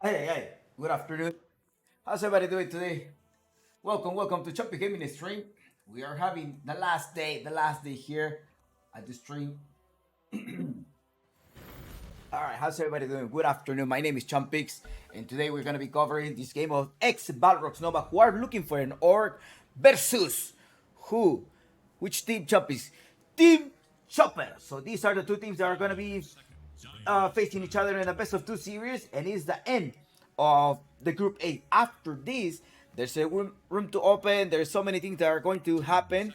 Hey, good afternoon. How's everybody doing today? Welcome to Choppy Gaming Stream. We are having the last day here at the stream. All right, how's everybody doing? Good afternoon. My name is Chumpix, and today we're gonna be covering this game of ex Balrogs Nova who are looking for an orc versus who? Which team, Chumpix? Team Chopper. So these are the two teams that are gonna be facing each other in a best of two series, and it's the end of the group A. After this, there's a room to open. There's so many things that are going to happen,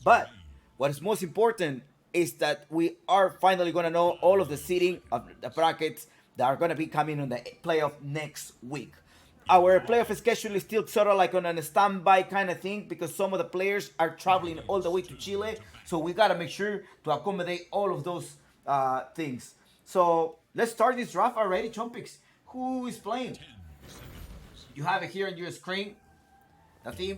but what is most important is that we are finally going to know all of the seeding of the brackets that are going to be coming on the playoff next week. Our playoff schedule is still sort of like on a standby kind of thing because some of the players are traveling all the way to Chile. So we got to make sure to accommodate all of those things. So let's start this draft already, Chompix. Who is playing? You have it here on your screen. The team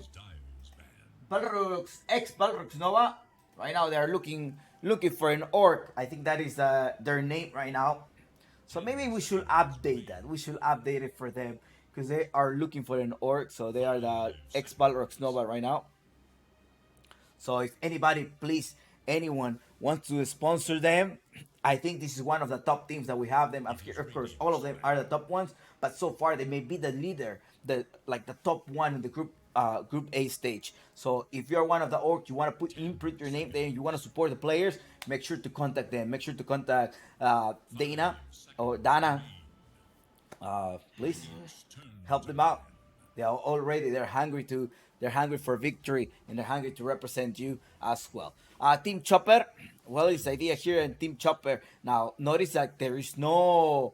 Balrogs, ex Balrogs Nova. Right now they are looking for an orc. I think that is their name right now. So maybe we should update that. We should update it for them because they are looking for an orc. So they are the ex Balrogs Nova right now. So if anybody, please, anyone wants to sponsor them, I think this is one of the top teams that we have them. Of course, all of them are the top ones, but so far they may be the leader, the top one in the group A stage. So if you're one of the orcs, you want to print your name there, you want to support the players, make sure to contact them. Make sure to contact Dana or Dana. Please help them out. They're hungry for victory, and they're hungry to represent you as well. Team Chopper. Well, it's the idea here in Team Chopper. Now notice that there is no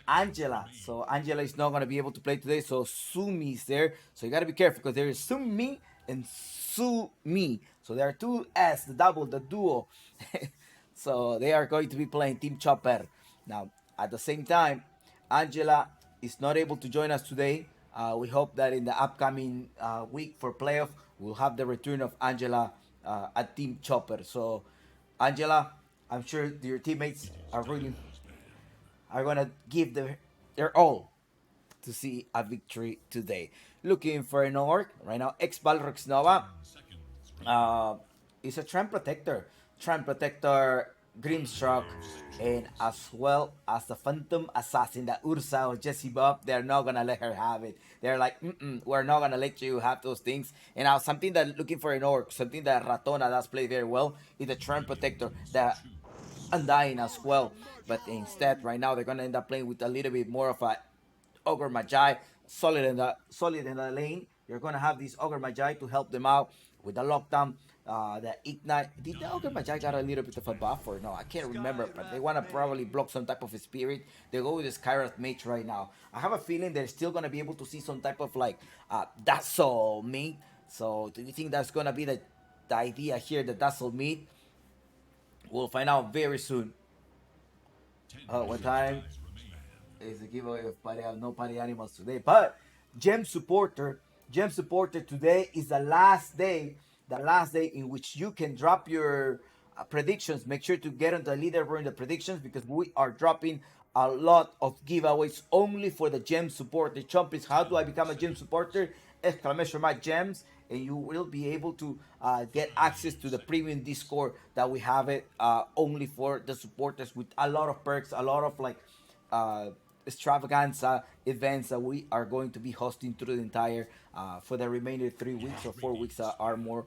Angela, so Angela is not gonna be able to play today. So Sumi is there, so you gotta be careful because there is Sumi and Sumi. So there are two S, the double, the duo. So they are going to be playing Team Chopper. Now, at the same time, Angela is not able to join us today. We hope that in the upcoming week for playoff, we'll have the return of Angela at Team Chopper. So, Angela, I'm sure your teammates are gonna give their all to see a victory today. Looking for an orc right now. Ex Balrox Nova uh, is a Trend Protector, Grimstroke, and as well as the Phantom Assassin, the Ursa or Jesse Bob. They're not gonna let her have it. They're like, we're not gonna let you have those things. And now something that looking for an orc, something that Ratona does play very well is the Trend Protector, the Undying as well. But instead, right now they're gonna end up playing with a little bit more of a Ogre Magi, solid in the lane. You're gonna have this Ogre Magi to help them out with the lockdown, the ignite. Did the Ogre Magi got a little bit of a buff or no? I can't remember, but they wanna probably block some type of a spirit. They go with the Skyrath Mage right now. I have a feeling they're still gonna be able to see some type of like Dazzle Meat. So do you think that's gonna be the idea here, the Dazzle Meat? We'll find out very soon. What time is the giveaway of no party animals today? But Gem Supporter, Gem Supporter today is the last day in which you can drop your predictions. Make sure to get on the leaderboard in the predictions because we are dropping a lot of giveaways only for the Gem Supporter. Chompies, how do I become a Gem Supporter? Exclamation mark gems, and you will be able to get access to the premium Discord that we have it only for the supporters with a lot of perks, a lot of like uh, extravaganza events that we are going to be hosting through the entire for the remaining 3 weeks or 4 weeks are more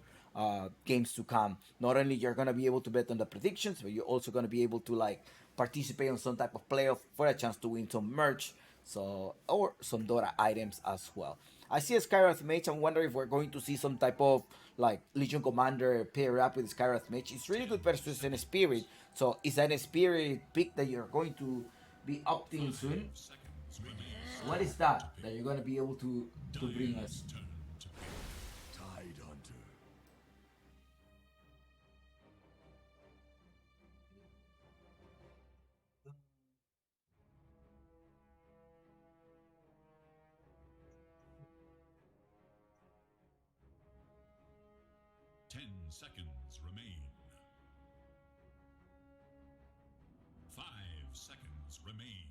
games to come. Not only you're gonna be able to bet on the predictions, but you're also gonna be able to like participate on some type of playoff for a chance to win some merch, so or some Dota items as well. I see a Skyrath Mage. I'm wondering if we're going to see some type of like Legion Commander pair up with Skyrath Mage. It's really good versus an Spirit. So is that a Spirit pick that you're going to be opting soon? What is that you're going to be able to bring us? 10 seconds remain. 5 seconds remain.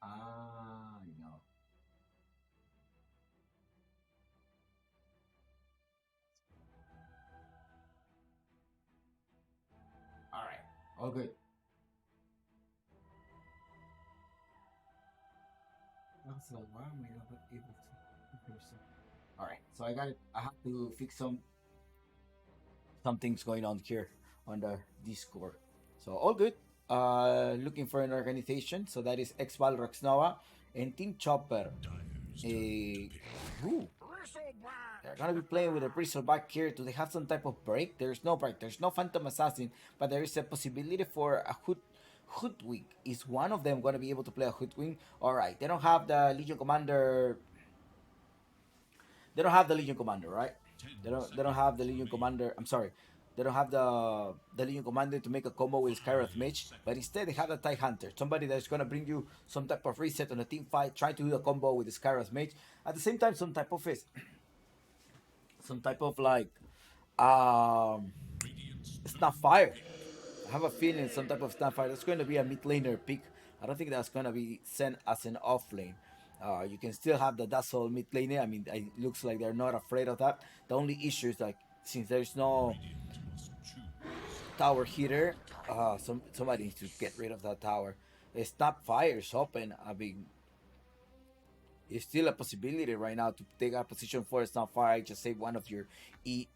Ah, no. All right. All good. So why am I not able to? All right. So I got it. I have to fix something's going on here on the Discord. So all good. Looking for an organization. So that is Xval Roxnova and Team Chopper. Dyer's turn to A pick. Ooh, they're gonna be playing with a Bristleback here. Do they have some type of break? There's no break. There's no Phantom Assassin, but there is a possibility for a Hoodwink. Is one of them gonna be able to play a Hoodwink? All right. They don't have the Legion Commander. They don't have the Legion Commander, right? Ten They don't have the seconds Legion remain. Commander. I'm sorry. They don't have the Legion Commander to make a combo with Skyroth Five Mage, but instead they seconds. have the TIE Hunter, somebody that's gonna bring you some type of reset on a team fight, try to do a combo with the Skyroth Mage. At the same time, some type of like um Radiant's Snap turn to Fire. pick. I have a feeling some type of Snap Fire. That's going to be a mid laner pick. I don't think that's going to be sent as an off lane. You can still have the Dazzle mid laner. I mean, it looks like they're not afraid of that. The only issue is like since there's no Radiant must choose. tower hitter, somebody needs to get rid of that tower. Snap Fire is open. I mean, it's still a possibility right now to take a position for a Snap Fire. Just save one of your E,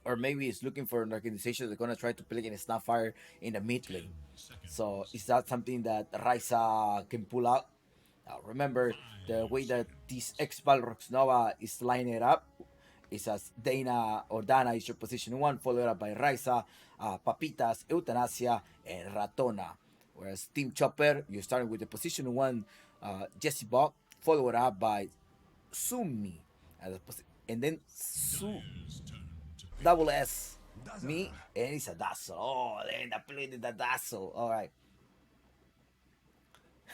or maybe it's looking for an organization that's gonna try to play against Snapfire in the mid Ten lane. So seconds. is that something that Raisa can pull out? Remember the way 5 that this seconds. X Balrox Nova is lining it up is as Dana or Dana is your position one, followed up by Raisa, Papitas, Eutanasia, and Ratona. Whereas Team Chopper, you're starting with the position one, Jesse Buck, followed up by Sumi, and then Dyer's turn to pick. double S, me, and it's a Dazzle. Oh, they end up playing the Dazzle. All right.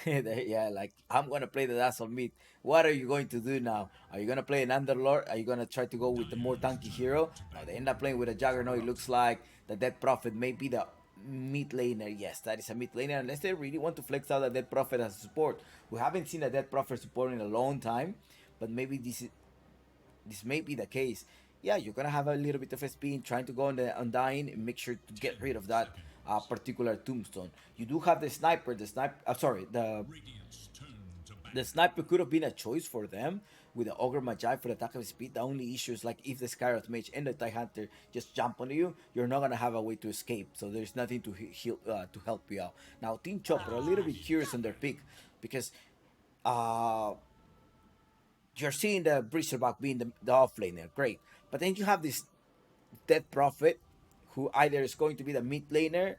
Yeah, like I'm gonna play the Dazzle mid. What are you going to do now? Are you gonna play an Underlord? Are you gonna try to go with the more Dyer's tanky turn hero? to No, they battle. end up playing with a Juggernaut. It looks like the Dead Prophet may be the mid laner. Yes, that is a mid laner. Unless they really want to flex out the Dead Prophet as support. We haven't seen a Dead Prophet support in a long time, but maybe this may be the case. Yeah, you're gonna have a little bit of a spin trying to go on the Undying and make sure to get 10 rid of that seconds. particular tombstone. You do have the sniper. The sniper. Sorry, Radiant's turn to the battle. sniper could have been a choice for them with the Ogre Magi for the attack of speed. The only issue is like if the Skyroth Mage and the TIE Hunter just jump on you, you're not gonna have a way to escape. So there's nothing to heal to help you out. Now Team Chopper, a little bit curious Radiant's on their turn. pick because uh you're seeing the Bristleback being the offlaner, great. But then you have this Dead Prophet who either is going to be the mid laner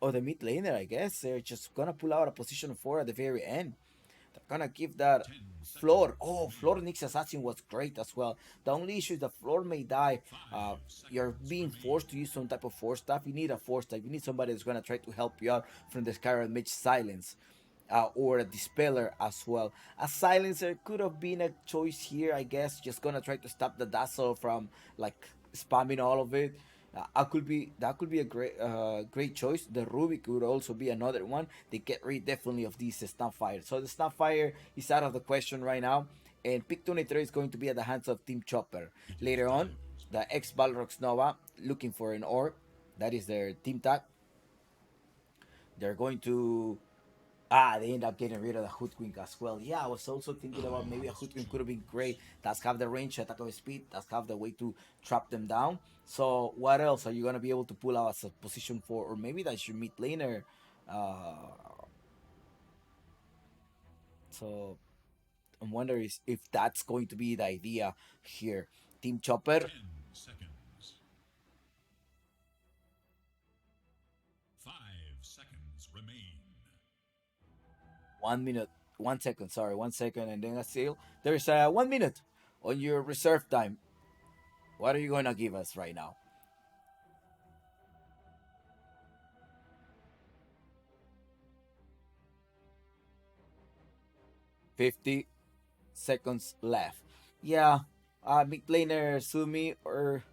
or the mid laner, I guess. They're just gonna pull out a position 4 at the very end. They're gonna give that 10 floor. seconds Oh, remain. floor Nyx Assassin was great as well. The only issue is the floor may die. 5 You're seconds being remain. forced to use some type of force stuff. You need a force type. You need somebody that's gonna try to help you out from the Skyrim Mage Silence. Or a dispeller as well. A silencer could have been a choice here, I guess. Just gonna try to stop the Dazzle from like spamming all of it. That could be a great choice. The Ruby could also be another one. They get rid definitely of this Snapfire. So the Snapfire is out of the question right now. And pick 23 is going to be at the hands of Team Chopper. It is Later on, Dyer's the turn. ex Balrogs Nova looking for an orb. That is their team tag. They're going to they end up getting rid of the Hoodwink as well. Yeah, I was also thinking about maybe a Dyer's Hoodwink could have been choose. great. That's have the range, attack of speed. That's have the way to trap them down. So what else are you gonna be able to pull out as a position for, or maybe that's your mid laner? So I'm wondering if that's going to be the idea here. Team Chopper, 10 seconds. 5 seconds remain. 1 minute, 1 second. Sorry, 1 second, and then a seal. There's 1 minute on your reserve time. What are you gonna give us right now? 50 seconds left. Yeah, mid laner Sumi, or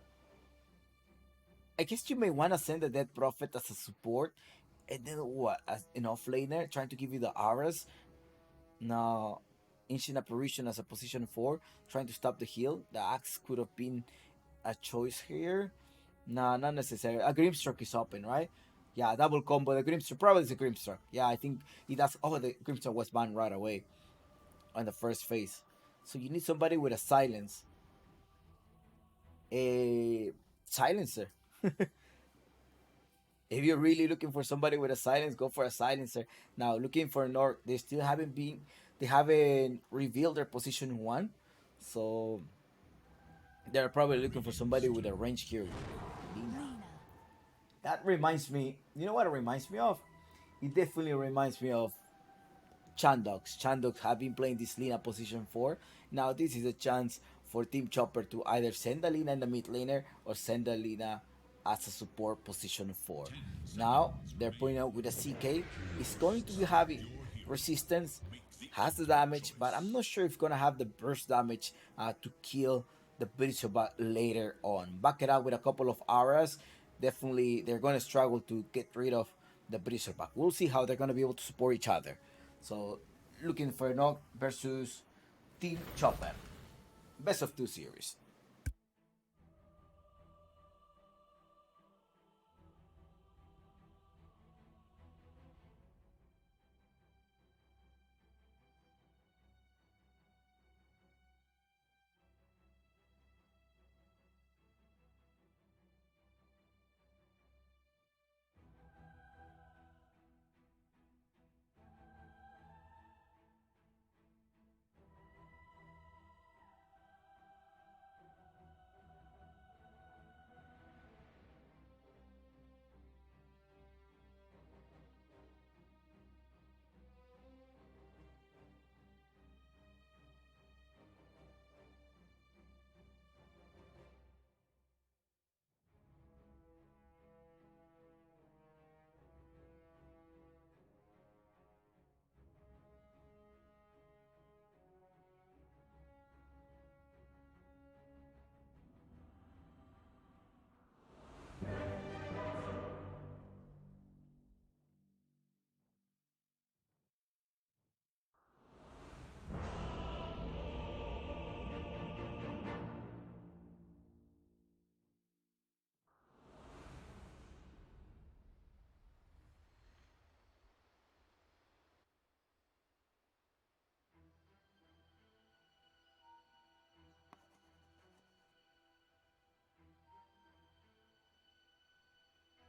I guess you may want to send the Dead Prophet as a support And then what? As an offlaner trying to give you the auras. Now, Ancient Apparition as a position 4, trying to stop the heal. The axe could have been a choice here. No, not necessary. A Grimstroke is open, right? Yeah, double combo. The Grimstroke probably is a Grimstroke. Yeah, I think he does. Oh, the Grimstroke was banned right away on the first phase. So you need somebody with a silence. A silencer. If you're really looking for somebody with a silence, go for a silencer. Now, looking for an orc, they haven't revealed their position 1. So they're probably looking for somebody with a range here. Lina. That reminds me, you know what it reminds me of? It definitely reminds me of Chandox. Chandox have been playing this Lina position 4. Now this is a chance for Team Chopper to either send a Lina in the mid laner or send a Lina as a support position 4. Now they're putting out with a CK. It's going to be heavy resistance, has the damage, but I'm not sure if it's gonna have the burst damage to kill the Bishop later on. Back it up with a couple of auras. Definitely they're gonna struggle to get rid of the Bishop. We'll see how they're gonna be able to support each other. So looking for Nog versus Team Chopper. Best of 2 series.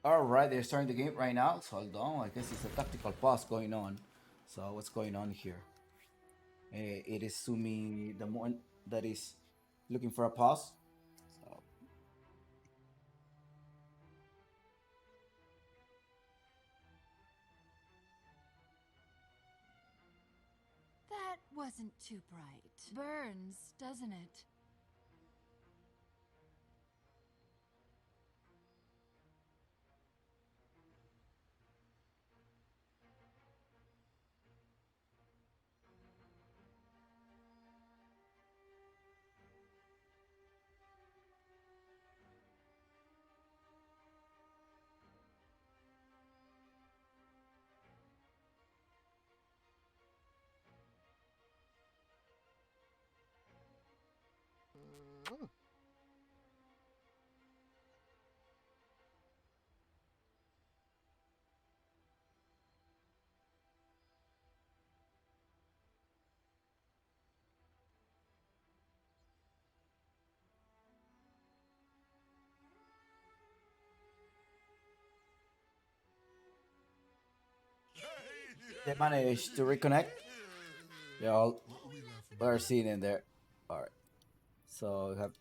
Alright, they're starting the game right now. So hold on. I guess it's a tactical pause going on. So what's going on here? It is Sumi the one that is looking for a pause. So That wasn't too bright. Burns, doesn't it? they managed to reconnect. They all are seen in there. Alright. So we have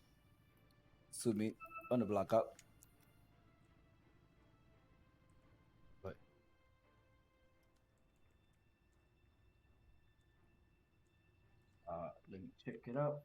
Sumi on the blackout. But let me check it out.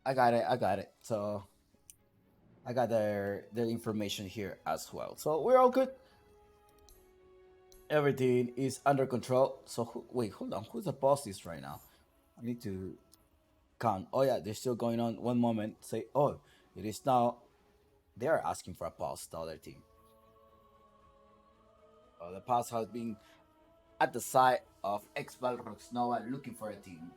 I got it. I got it. So I got their information here as well. So we're all good. Everything is under control. So wait, hold on. Who's the boss is right now? I need to count. Oh yeah, they're still going on. One moment. Say, oh, it is now. They are asking for a pause. The other team. The pause has been at the side of Expal Roxnova looking for a team.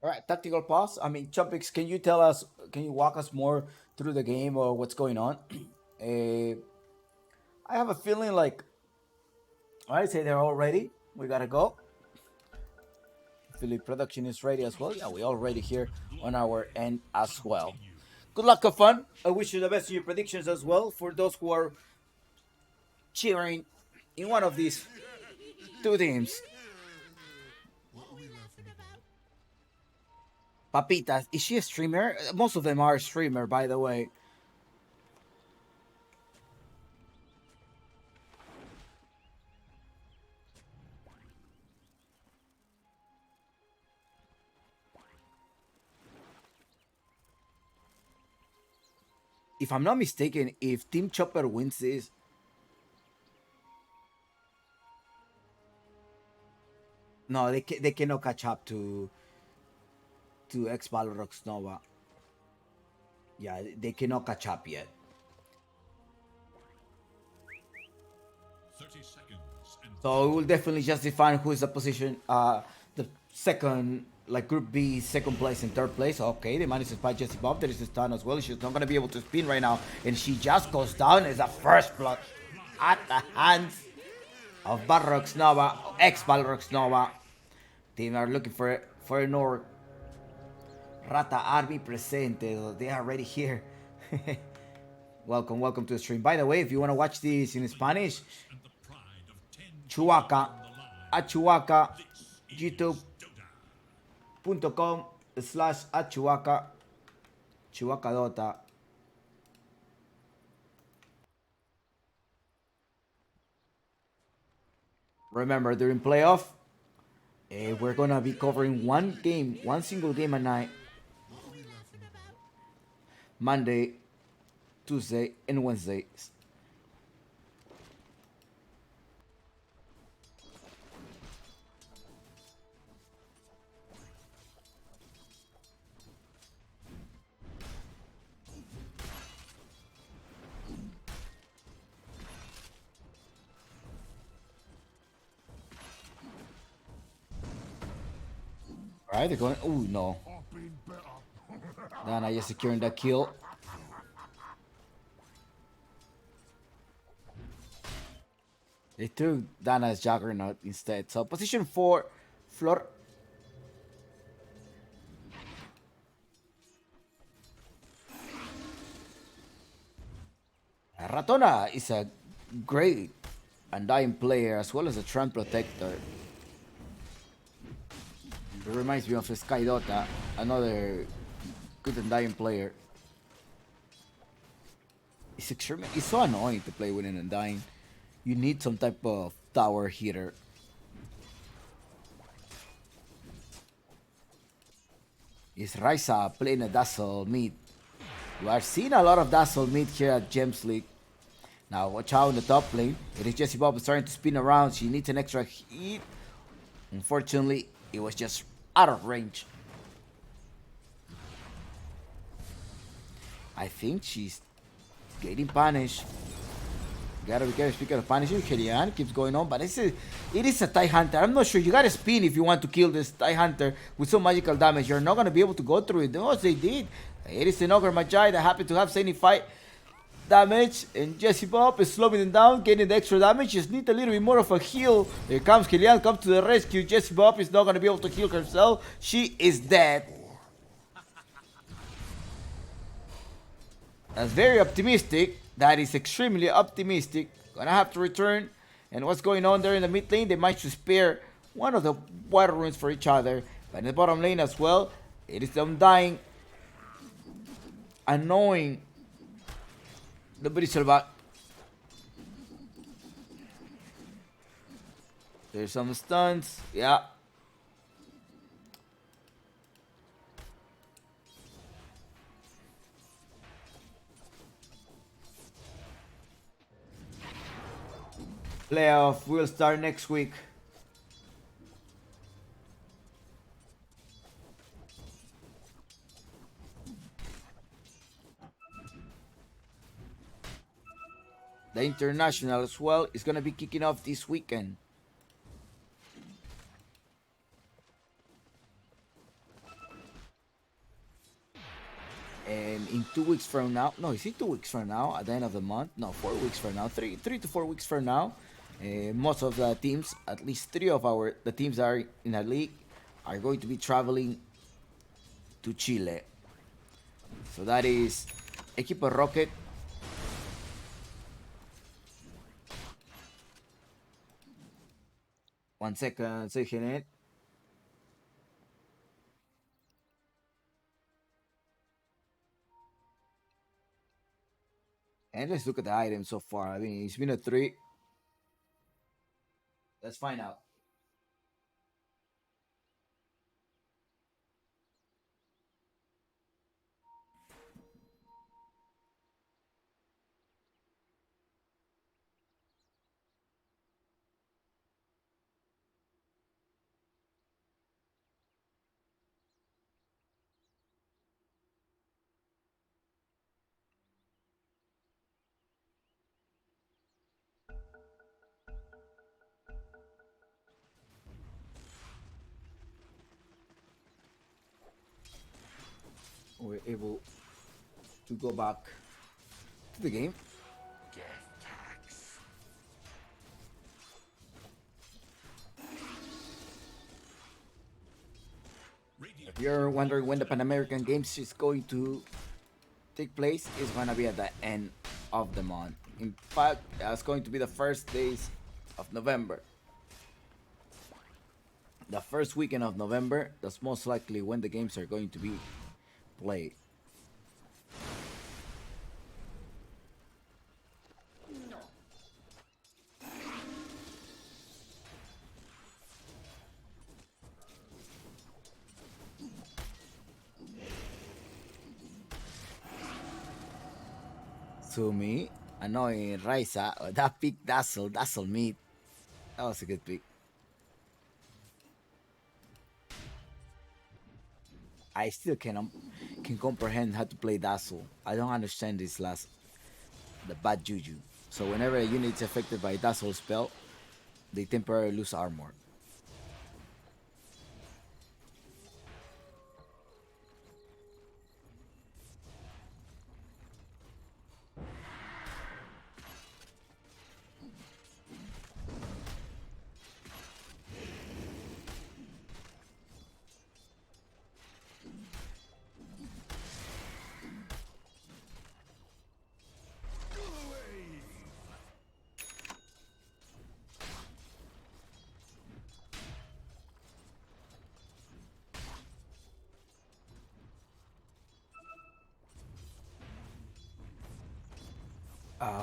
All right, tactical pause. I mean, Chumpix, can you tell us? Can you walk us more through the game or what's going on? uh, I have a feeling like I say they're all ready. We gotta go. Philip production is ready as well. Yeah, we all ready here on our end as well. Good luck, have fun. I wish you the best in your predictions as well for those who are cheering in one of these two teams. Papitas, is she a streamer? Most of them are a streamer, by the way. If I'm not mistaken, if Team Chopper wins this, no, they cannot catch up to X Balrox Nova. Yeah, they cannot catch up yet. 30 seconds and So it will definitely just define who is the position, the second, like Group B, second place and third place. Okay, they managed to spot Jessie Bob. There is a stun as well. She's not going to be able to spin right now. And she just goes down as a first blood at the hands of Balrox Nova, ex Balrox Nova. Team are looking for a Nord. Rata Army presente. They are already here. Welcome to the stream. By the way, if you want to watch this in Spanish, the pride of 10 Chuaca on the line. at Chuaca, This youtube.com/Chuaca, Chuaca Dota. Remember, during playoff, we're gonna be covering one single game a night. Monday, Tuesday, and Wednesday. Alright, they're going. Oh no. Dana just securing that kill. They threw Dana's Juggernaut instead. So position 4, Flor. Ratona is a great Undying player as well as a Trend Protector. It reminds me of Sky Dota, another good Undying player. It's so annoying to play with an Undying. You need some type of tower hitter. Is Raisa playing a Dazzle mid? We are seeing a lot of Dazzle mid here at Gems League. Now watch out in the top lane. It is Jessie Bob starting to spin around. She needs an extra hit. Unfortunately, it was just out of range. I think she's getting punished. Gotta be careful. Speaking of punishing, Kellyanne keeps going on, but it is a TIE Hunter. I'm not sure. You gotta spin if you want to kill this TIE Hunter with some magical damage. You're not gonna be able to go through it. No, they did. It is an Ogre Magi that happened to have 75 damage, and Jessie Bob is slowing them down, getting the extra damage. Just need a little bit more of a heal. Here comes Kellyanne, come to the rescue. Jessie Bob is not gonna be able to heal herself. She is dead. That's very optimistic. That is extremely optimistic. Gonna have to return. And what's going on there in the mid lane? They might to spare one of the water runes for each other. But in the bottom lane as well, it is them dying. Annoying the Bristlebot. There's some stuns. Yeah. Playoff will start next week. The international as well is gonna be kicking off this weekend. And in 2 weeks from now, no, is it 2 weeks from now? At the end of the month? No, 4 weeks from now. Three to 4 weeks from now. Most of the teams, at least three of the teams that are in our league, are going to be traveling to Chile. So that is Equipo Rocket. One second, say Jeanette. And let's look at the items so far. I mean, it's been a 3. Let's find out. We're able to go back to the game. If you're wondering when the Pan American Games is going to take place, it's gonna be at the end of the month. In fact, it's going to be the first days of November. The first weekend of November, that's most likely when the games are going to be played. To me, annoying Raisa, that pick Dazzle meat. That was a good pick. I still can comprehend how to play Dazzle. I don't understand the bad juju. So whenever a unit is affected by Dazzle spell, they temporarily lose armor.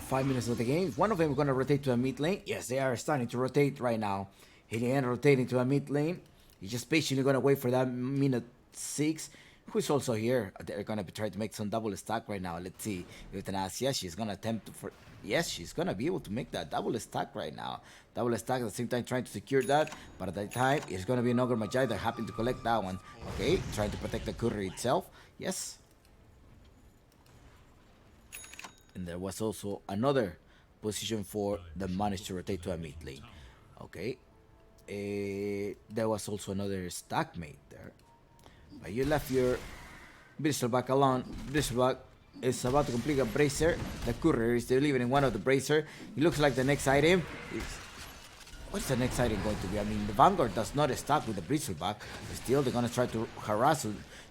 5 minutes of the game. One of them is going to rotate to a mid lane. Yes, they are starting to rotate right now. Hitting and rotating to a mid lane. He's just patiently going to wait for that minute 6. Who's also here? They're going to be trying to make some double stack right now. Let's see. Euthanasia, she's going to attempt for... Yes, she's going to be able to make that double stack right now. Double stack at the same time trying to secure that. But at that time, it's going to be an Ogre Magi that happened to collect that one. Okay, trying to protect the courier itself. Yes. And there was also another position for the managed to rotate to a mid lane. Okay. There was also another stack mate there. But you left your Bristleback alone. Bristleback is about to complete a bracer. The courier is delivering one of the bracer. It looks like the next item is... What's the next item going to be? I mean, the Vanguard does not stack with the Bristleback. Still, they're going to try to harass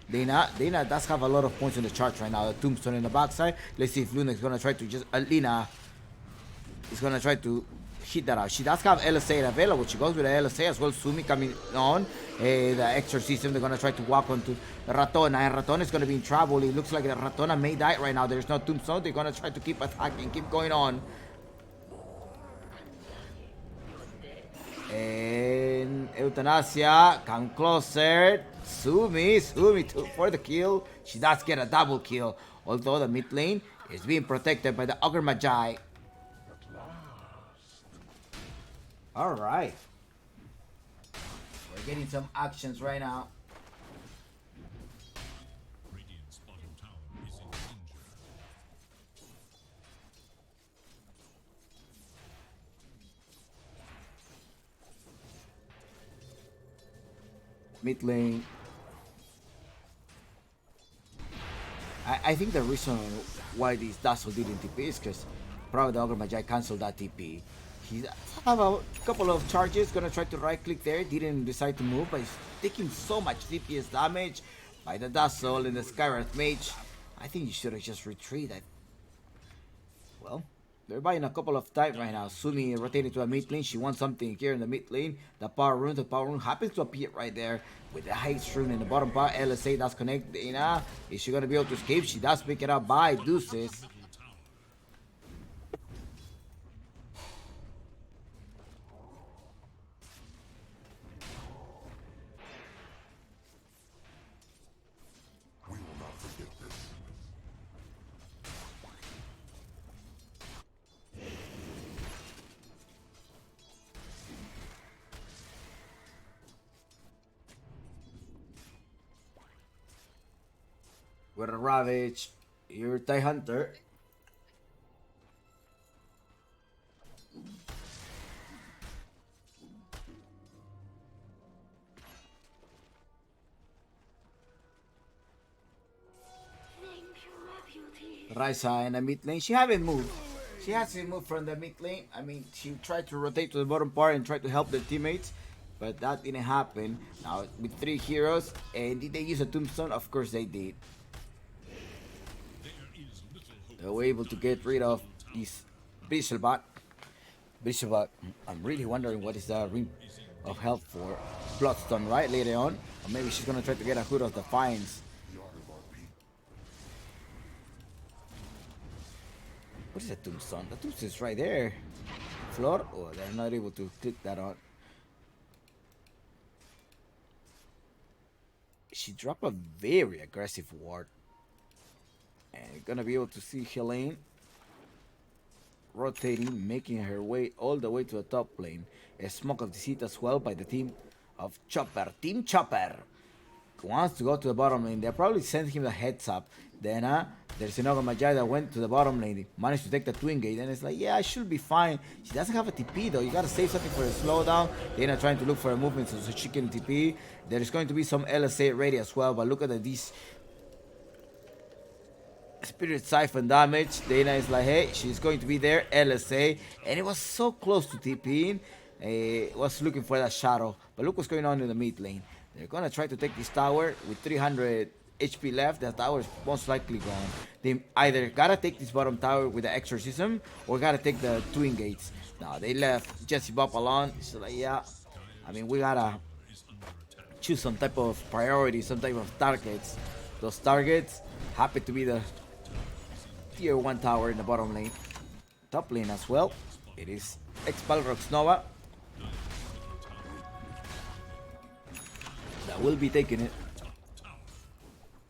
Dana does have a lot of points on the chart right now. The Tombstone in the backside. Let's see if Luna is going to try to just... Lina is gonna try to hit that out. She does have LSA available. She goes with the LSA as well. Sumi coming on. The exorcism, they're gonna try to walk onto Ratona, and Ratona is gonna be in trouble. It looks like the Ratona may die right now. There's no tombstone. They're gonna try to keep attacking, keep going on. And Euthanasia come closer. Sumi for the kill. She does get a double kill. Although the mid lane is being protected by the Ogre Magi. Alright. We're getting some actions right now. Radiant's bottom tower is in danger. Mid lane. I think the reason why this Dazzle didn't TP is because probably the Ogre Magi canceled that TP. He have a couple of charges, gonna try to right click there, didn't decide to move, but he's taking so much DPS damage by the Dazzle and the Skywrath Mage. I think you should have just retreated. Well, they're buying a couple of time right now. Sumi rotating to a mid lane. She wants something here in the mid lane. The power rune happens to appear right there with the haste rune in the bottom part. LSA does connect. Dana, is she gonna be able to escape? She does pick it up by Deuces. With a Ravage, your TIE Hunter. Raisa in the mid lane. She haven't moved. She hasn't moved from the mid lane. I mean, she tried to rotate to the bottom part and try to help the teammates, but that didn't happen. Now, with 3 heroes, and did they use a tombstone? Of course they did. They were able to get rid of this Bristlebot. I'm really wondering what is the ring of health for Bloodstone, right? Later on. Or maybe she's gonna try to get a Hood of Defiance. What is the tombstone? The tombstone is right there. Floor? Oh, they're not able to click that on. She dropped a very aggressive ward. And you're gonna be able to see Helene rotating, making her way all the way to the top lane. A smoke of deceit as well by the team of Chopper. Team Chopper wants to go to the bottom lane. They probably sent him the heads up. Then there's another Magi that went to the bottom lane. Managed to take the twin gate. And it's like, yeah, I should be fine. She doesn't have a TP though. You gotta save something for a slowdown. They're trying to look for a movement so she can TP. There is going to be some LSA ready as well. But look at this Spirit Siphon damage. Dana is like, hey, she's going to be there. LSA. And it was so close to TPing. Was looking for that shadow. But look what's going on in the mid lane. They're gonna try to take this tower with 300 HP left. The tower is most likely gone. They either gotta take this bottom tower with the exorcism or gotta take the twin gates. Now they left Jesse Bob alone. So like, yeah, I mean, we gotta choose some type of priority, some type of targets. Those targets happen to be the tier 1 tower in the bottom lane. Top lane as well. It is X-Balrog Nova that will be taking it.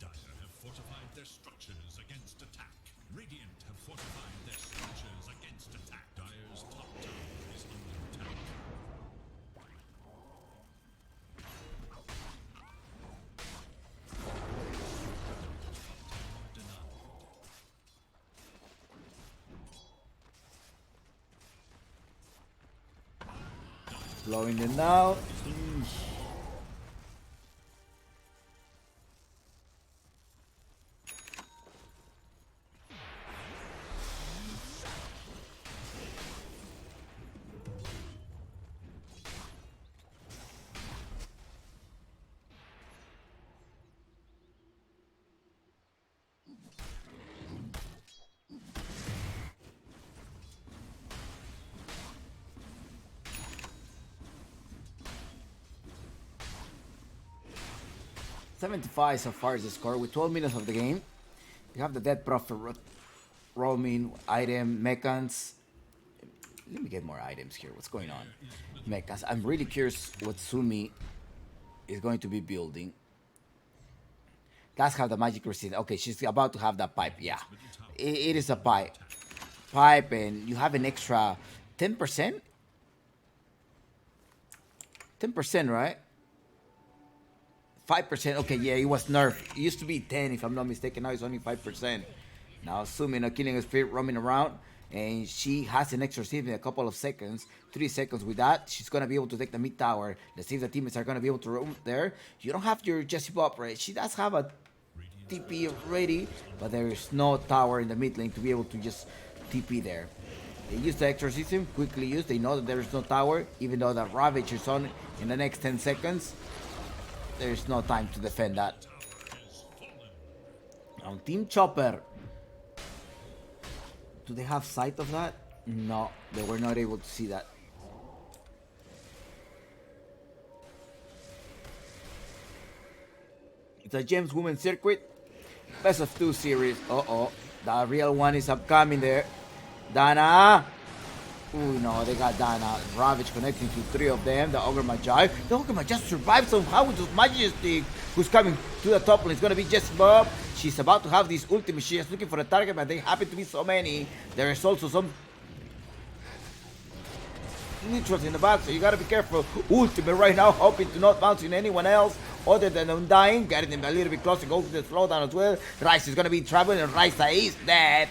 Dire have fortified their structures against attack. Radiant have fortified their structures against attack. Dire's top tower is under attack. Blowing it now. 75 so far is the score with 12 minutes of the game. You have the Dead Prophet roaming item mechans. Let me get more items here. What's going on? Mechas. I'm really curious what Sumi is going to be building. That's how the magic resist. Okay, she's about to have that pipe. Yeah, it is a pipe. Pipe, and you have an extra 10%. 10%, right? 5%. Okay, yeah, it was nerfed. It used to be 10, if I'm not mistaken. Now it's only 5%. Now, Sumi, a killing a spirit roaming around, and she has an extra save in a couple of seconds. 3 seconds with that. She's going to be able to take the mid tower. Let's see if the teammates are going to be able to roam there. You don't have your Jessie Bob, right? She does have a TP ready, but there is no tower in the mid lane to be able to just TP there. They use the exorcism, quickly used. They know that there is no tower, even though the Ravage is on in the next 10 seconds. There's no time to defend that. Now, Team Chopper. Do they have sight of that? No, they were not able to see that. It's a James Women's Circuit. Best of 2 series. Uh-oh. The real one is upcoming there. Dana. Ooh, no, they got Dana. Ravage connecting to 3 of them. The Ogre Magi. The Ogre Magi survived somehow with those Majestic. Who's coming to the top lane? It's going to be Jessie Bob. She's about to have this ultimate. She is looking for a target, but they happen to be so many. There is also some neutrals in the back, so you gotta be careful. Ultimate right now, hoping to not bounce in anyone else other than Undying. Getting them a little bit closer, go to the slowdown as well. Rice is gonna be traveling, and Rice is dead.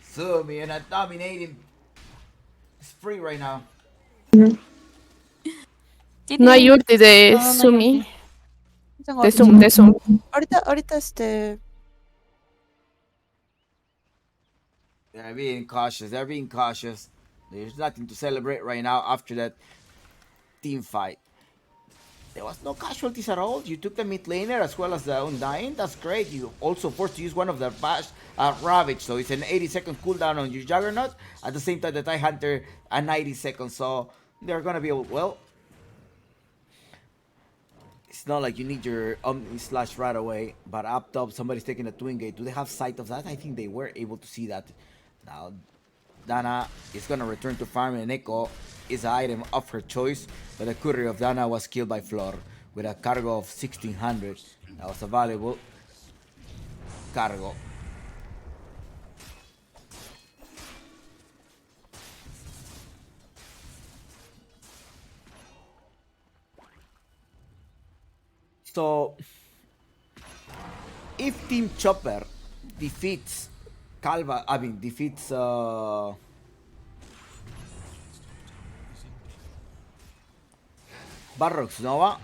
Sumi in a dominating spree right now. No hay ulti de Sumi. De Zoom. Ahorita. They're being cautious. There's nothing to celebrate right now after that team fight. There was no casualties at all. You took the mid laner as well as the Undying. That's great. You also forced to use one of the Ravage. So it's an 80-second cooldown on your Juggernaut. At the same time, the TIE Hunter, a 90 seconds. So they're going to be able... Well, it's not like you need your Slash right away. But up top, somebody's taking a Twin Gate. Do they have sight of that? I think they were able to see that. Now, Dana is going to return to farm, and Echo is an item of her choice, but the courier of Dana was killed by Flor with a cargo of 1600. That was a valuable cargo. So, if Team Chopper defeats Barrox Nova,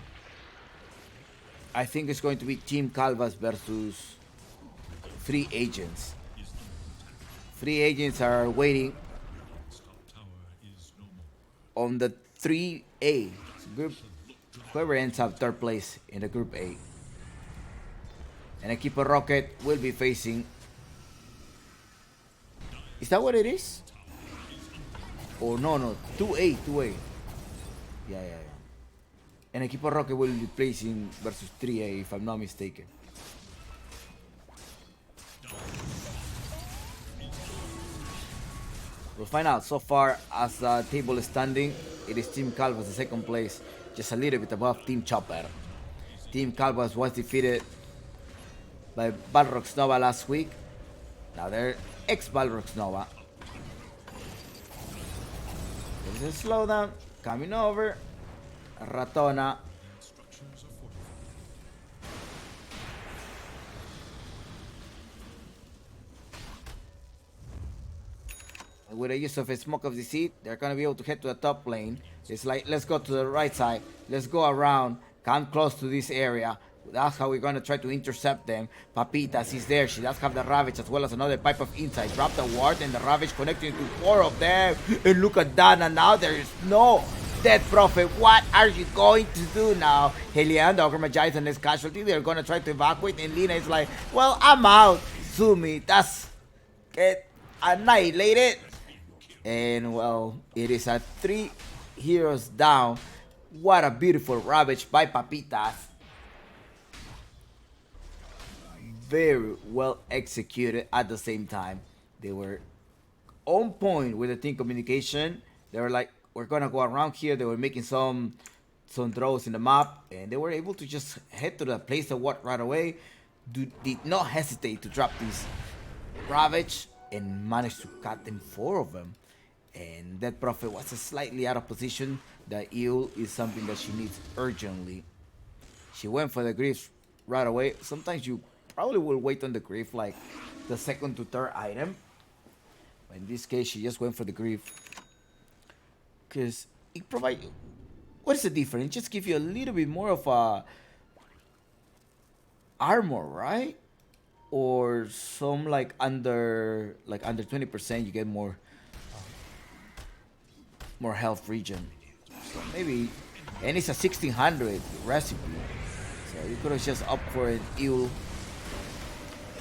I think it's going to be Team Calvas versus 3 agents. 3 agents are waiting on the 3A group. Whoever ends up 3rd place in the group A. And Equipo Rocket will be facing... Is that what it is? Oh, no. 2A. Yeah. And Equipo Rocket will be placing versus 3A, if I'm not mistaken. We'll find out. So far, as the table is standing, it is Team Calvas, the 2nd place, just a little bit above Team Chopper. Team Calvas was defeated by Balrox Nova last week. Now they're ex-Balrox Nova. There's a slowdown coming over. Ratona. With the use of a Smoke of Deceit, they're going to be able to head to the top lane. It's like, let's go to the right side. Let's go around. Come close to this area. That's how we're going to try to intercept them. Papitas is there. She does have the Ravage as well as another Pipe of Insight. Drop the ward and the Ravage connecting to 4 of them. And look at Dana now. There is no Dead Prophet. What are you going to do now? Helian, the Ogre Magi is the next casualty. They're going to try to evacuate. And Lina is like, well, I'm out. Sumi, that's get annihilated. And well, it is a 3 heroes down. What a beautiful Ravage by Papitas. very well executed at the same time. They were on point with the team communication. They were like, we're gonna go around here. They were making some throws in the map, and they were able to just head to the place of what right away. Did not hesitate to drop these Ravage and managed to cut them 4 of them. And that Prophet was slightly out of position. The eel is something that she needs urgently. She went for the grief right away. Sometimes you probably will wait on the grief like the second to third item. But in this case, she just went for the grief. Because it provides... What is the difference? It just gives you a little bit more of a armor, right? Or some like under 20% you get more health regen. So maybe, and it's a 1600 recipe. So you could have just up for an eel.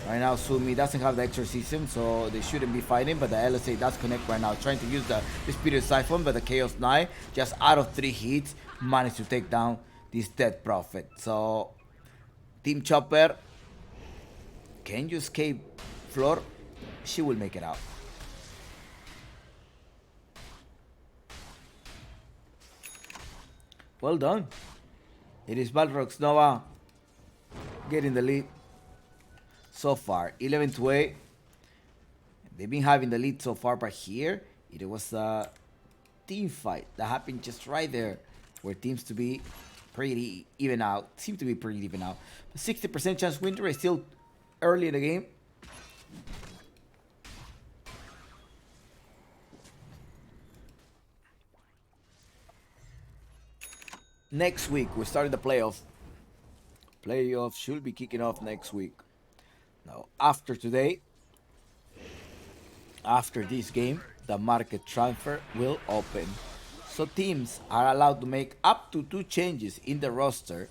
Right now Sumi doesn't have the exorcism, so they shouldn't be fighting, but the LSA does connect right now, trying to use the Spirit Siphon, but the Chaos Knight, just out of 3 hits, managed to take down this Dead Prophet. So, Team Chopper, can you escape Flor? She will make it out. Well done. It is Balrog's Nova getting the lead. So far, 11-8. They've been having the lead so far, but here it was a team fight that happened just right there, where teams to be pretty even out. Seem to be pretty even out. 60% chance win rate, still early in the game. Next week we started the playoff. Playoffs should be kicking off next week. Now, after today, after this game, the market transfer will open. So teams are allowed to make up to 2 changes in the roster.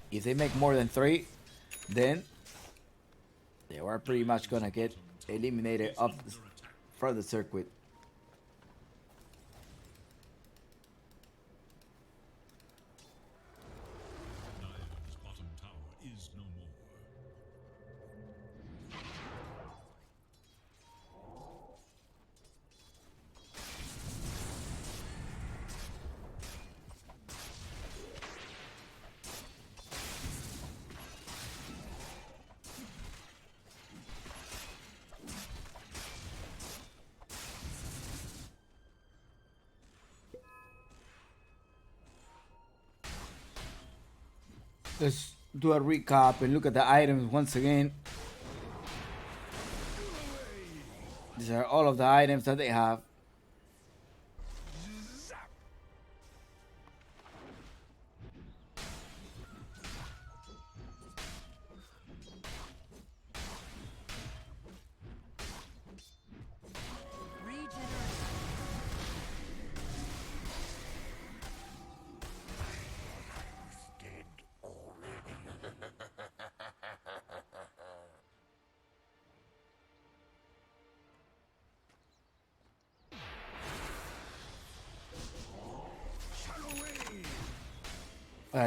If they make more than 3, then they are pretty much gonna get eliminated from the circuit. Dire's bottom tower is no more. Let's do a recap and look at the items once again. These are all of the items that they have.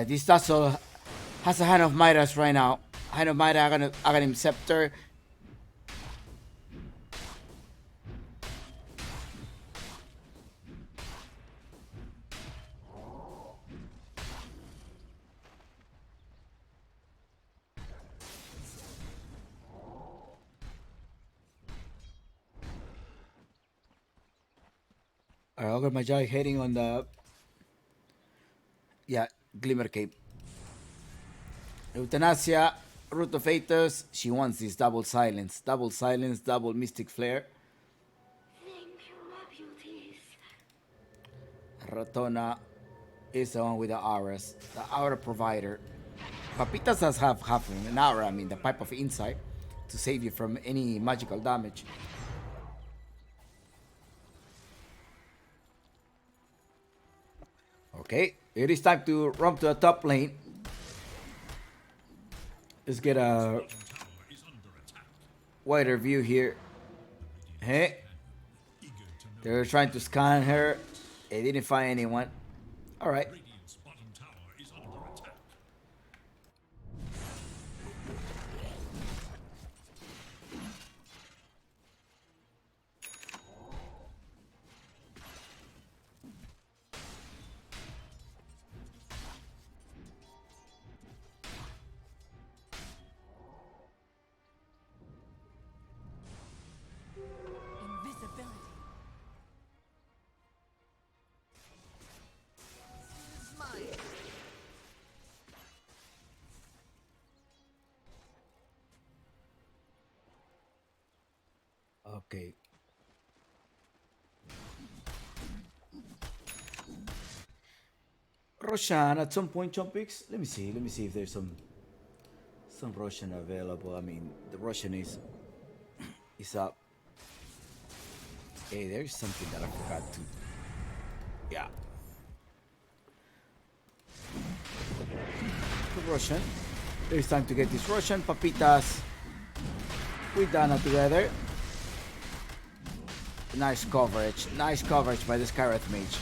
This Tassel has a Hand of Midas right now. Hand of Midas, Aghanim Scepter. Ogre Magi heading on the... Yeah, Glimmer Cape. Euthanasia, Root of Aethers. She wants this double silence, double Mystic Flare. Thank you, my beauties. Ratona is the one with the auras, the aura provider. Papitas does have an aura, I mean the Pipe of Insight, to save you from any magical damage. Okay, it is time to run to the top lane. Let's get a wider view here. Hey, they were trying to scan her. They didn't find anyone. All right. Radiant's bottom tower is under attack. Okay. Roshan at some point, Chompix. Let me see. Let me see if there's some Roshan available. I mean, the Roshan is up. Hey, there's something that I forgot to. Yeah. The Roshan. It's time to get this Roshan Papitas with Dana together. Nice coverage. Nice coverage by the Skywrath Mage.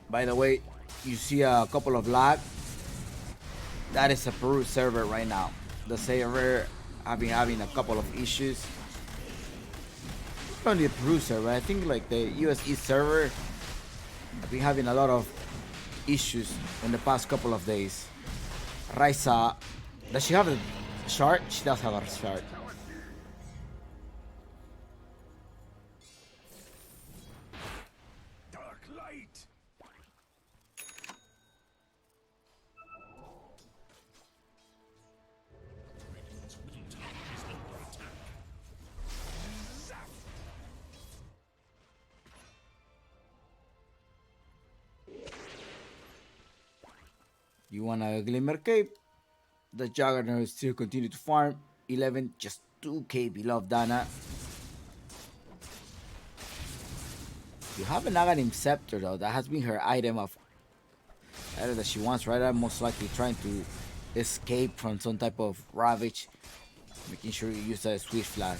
By the way, you see a couple of lag. That is a Peru server right now. The server have been having a couple of issues. Not only the Peru server, I think like the US East server have been having a lot of issues in the past couple of days. Raisa, does she have a shard? She does have a shard. Dark light. Radiant's middle tower is under attack. You want a Glimmer Cape? The Juggernaut still continue to farm. 11, just 2k below Dana. You have an Aghanim Scepter though. That has been her item that she wants right now. Most likely trying to escape from some type of ravage. Making sure you use a Swift Flag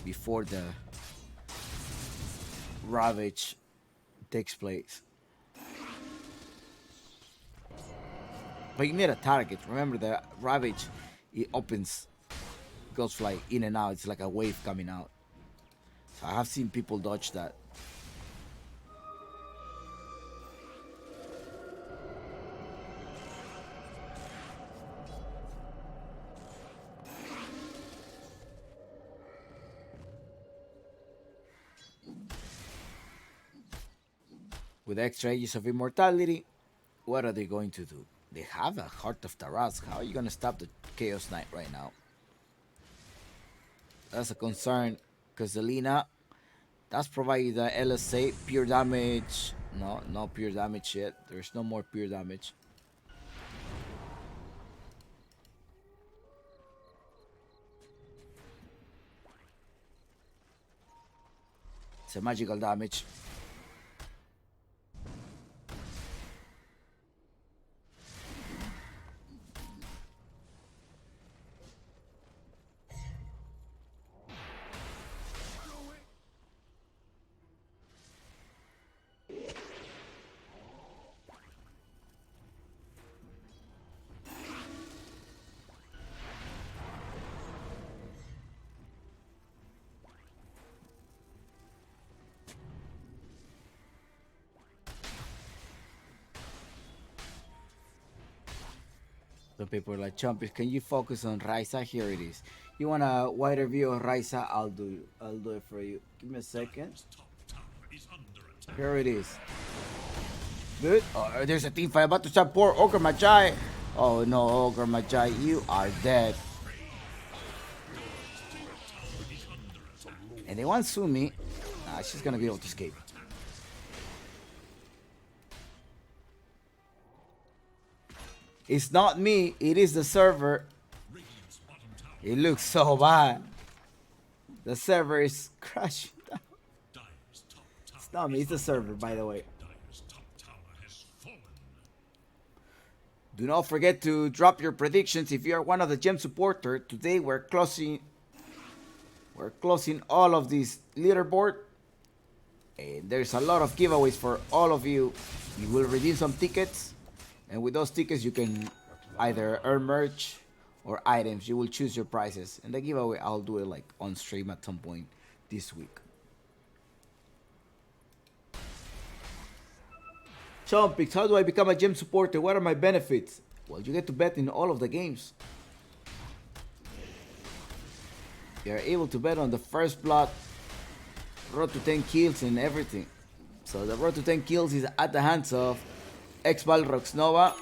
before the ravage takes place. But you need a target. Remember the ravage, it opens, goes like in and out. It's like a wave coming out. So I have seen people dodge that. With extra ages of immortality, what are they going to do? They have a Heart of Tarask. How are you going to stop the Chaos Knight right now? That's a concern. Because Zelina does provide the LSA. Pure damage. No, no pure damage yet. There's no more pure damage. It's a magical damage. Some people are like, Chumpy, can you focus on Raisa? Here it is. You want a wider view of Raisa? I'll do it for you. Give me a second. Top tower is under attack. Here it is. Good. Oh, there's a team fight about to start. Poor Ogre Magi. Oh no, Ogre Magi, you are dead. And they want Sumi. Nah, she's gonna be able to escape. It's not me, it is the server. It looks so bad. The server is crashing down. It's not me, it's the server, by the way. Dire's top tower has fallen. Do not forget to drop your predictions if you are one of the gem supporter. Today we're closing all of this leaderboard. And there's a lot of giveaways for all of you. You will redeem some tickets. And with those tickets, you can either earn merch or items. You will choose your prizes. And the giveaway, I'll do it like on stream at some point this week. Chompix, how do I become a gem supporter? What are my benefits? Well, you get to bet in all of the games. You're able to bet on the first blood, road to 10 kills and everything. So the road to 10 kills is at the hands of X-Balrog Nova.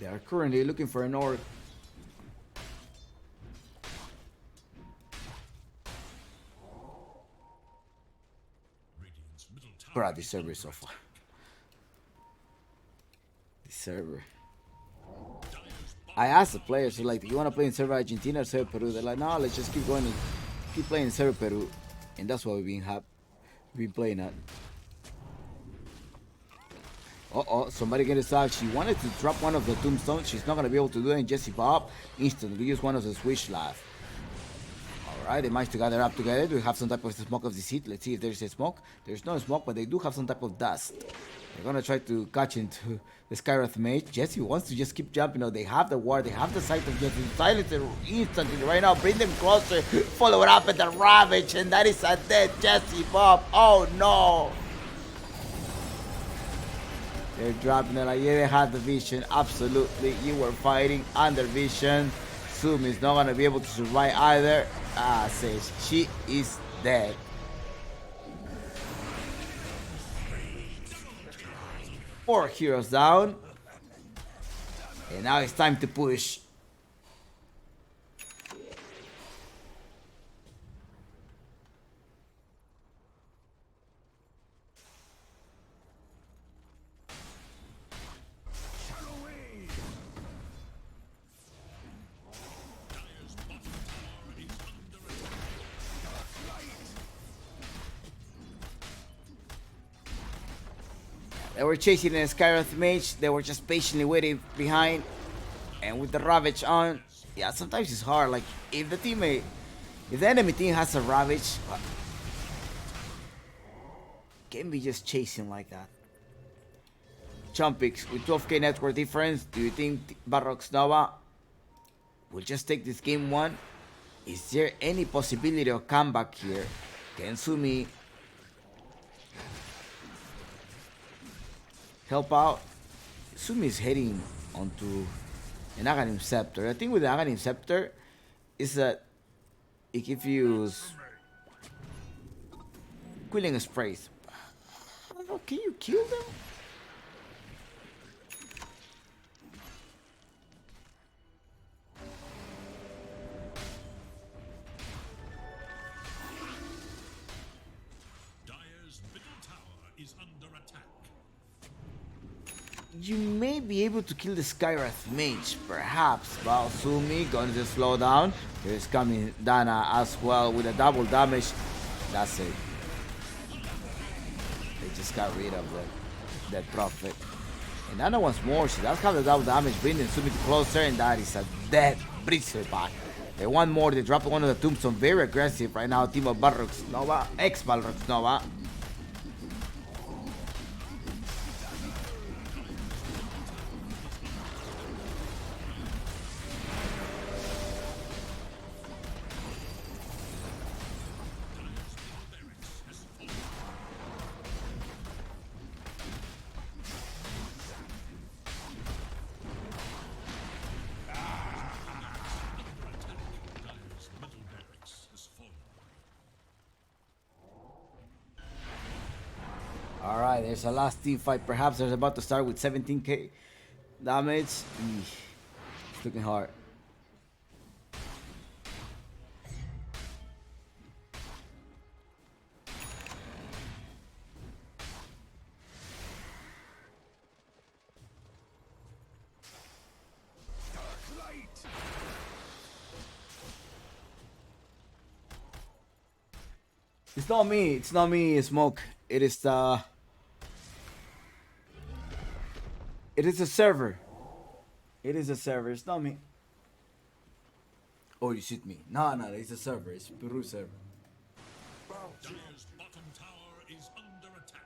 They are currently looking for an orc. Radiant's middle tower Bro, this is server under is so far. attack. This server. Dire's I bottom asked the players, so like, do you want to play in server Argentina or server Peru? They're like, no, let's just keep going and keep playing in server Peru. And that's what we've been playing at. Uh-oh, somebody get inside. She wanted to drop one of the tombstones. She's not going to be able to do it. And Jesse Bob instantly used one of the switch last. Alright, they managed to gather up together. Do we have some type of smoke of this heat? Let's see if there's a smoke. There's no smoke, but they do have some type of dust. They're gonna try to catch into the Skywrath Mage. Jesse wants to just keep jumping. No, they have the ward, they have the sight of Jesse. Silence it instantly right now. Bring them closer. Follow it up with the Ravage, and that is a dead Jesse Bob. Oh no! They're dropping it like, yeah, they had the vision. Absolutely, you were fighting under vision. Zoom is not gonna be able to survive either. Ah, says she is dead. Four heroes down. And now it's time to push. They were chasing an Skywrath Mage. They were just patiently waiting behind. And with the Ravage on, yeah, sometimes it's hard. Like, if the enemy team has a Ravage, can't be just chasing like that. Chumpix, with 12k network difference, do you think Barrox Nova will just take this game one? Is there any possibility of comeback here? Can Sumi help out? Sumi is heading onto an Aghanim Scepter. The thing with the Aghanim Scepter is that it gives you Quilling Sprays. I don't know, can you kill them? Dire's middle tower is under attack. You may be able to kill the Skywrath Mage, perhaps. But Sumi going to slow down. Here's coming Dana as well with a double damage. That's it. They just got rid of that Prophet. And Dana wants more. She does have the double damage, bringing Sumi closer, and that is a dead Bristle back. They want more. They drop one of the tombstones. Very aggressive right now. Team of Balrogs Nova, ex-Balrogs Nova. Dire's middle barracks has fallen. Alright, there's a last team fight. Perhaps they're about to start with 17k damage. It's looking hard. It's not me, Smoke. It is the a server. It is a server, it's not me. Oh, you shoot me. No, it's a server, it's Peru server. Dire's bottom tower is under attack.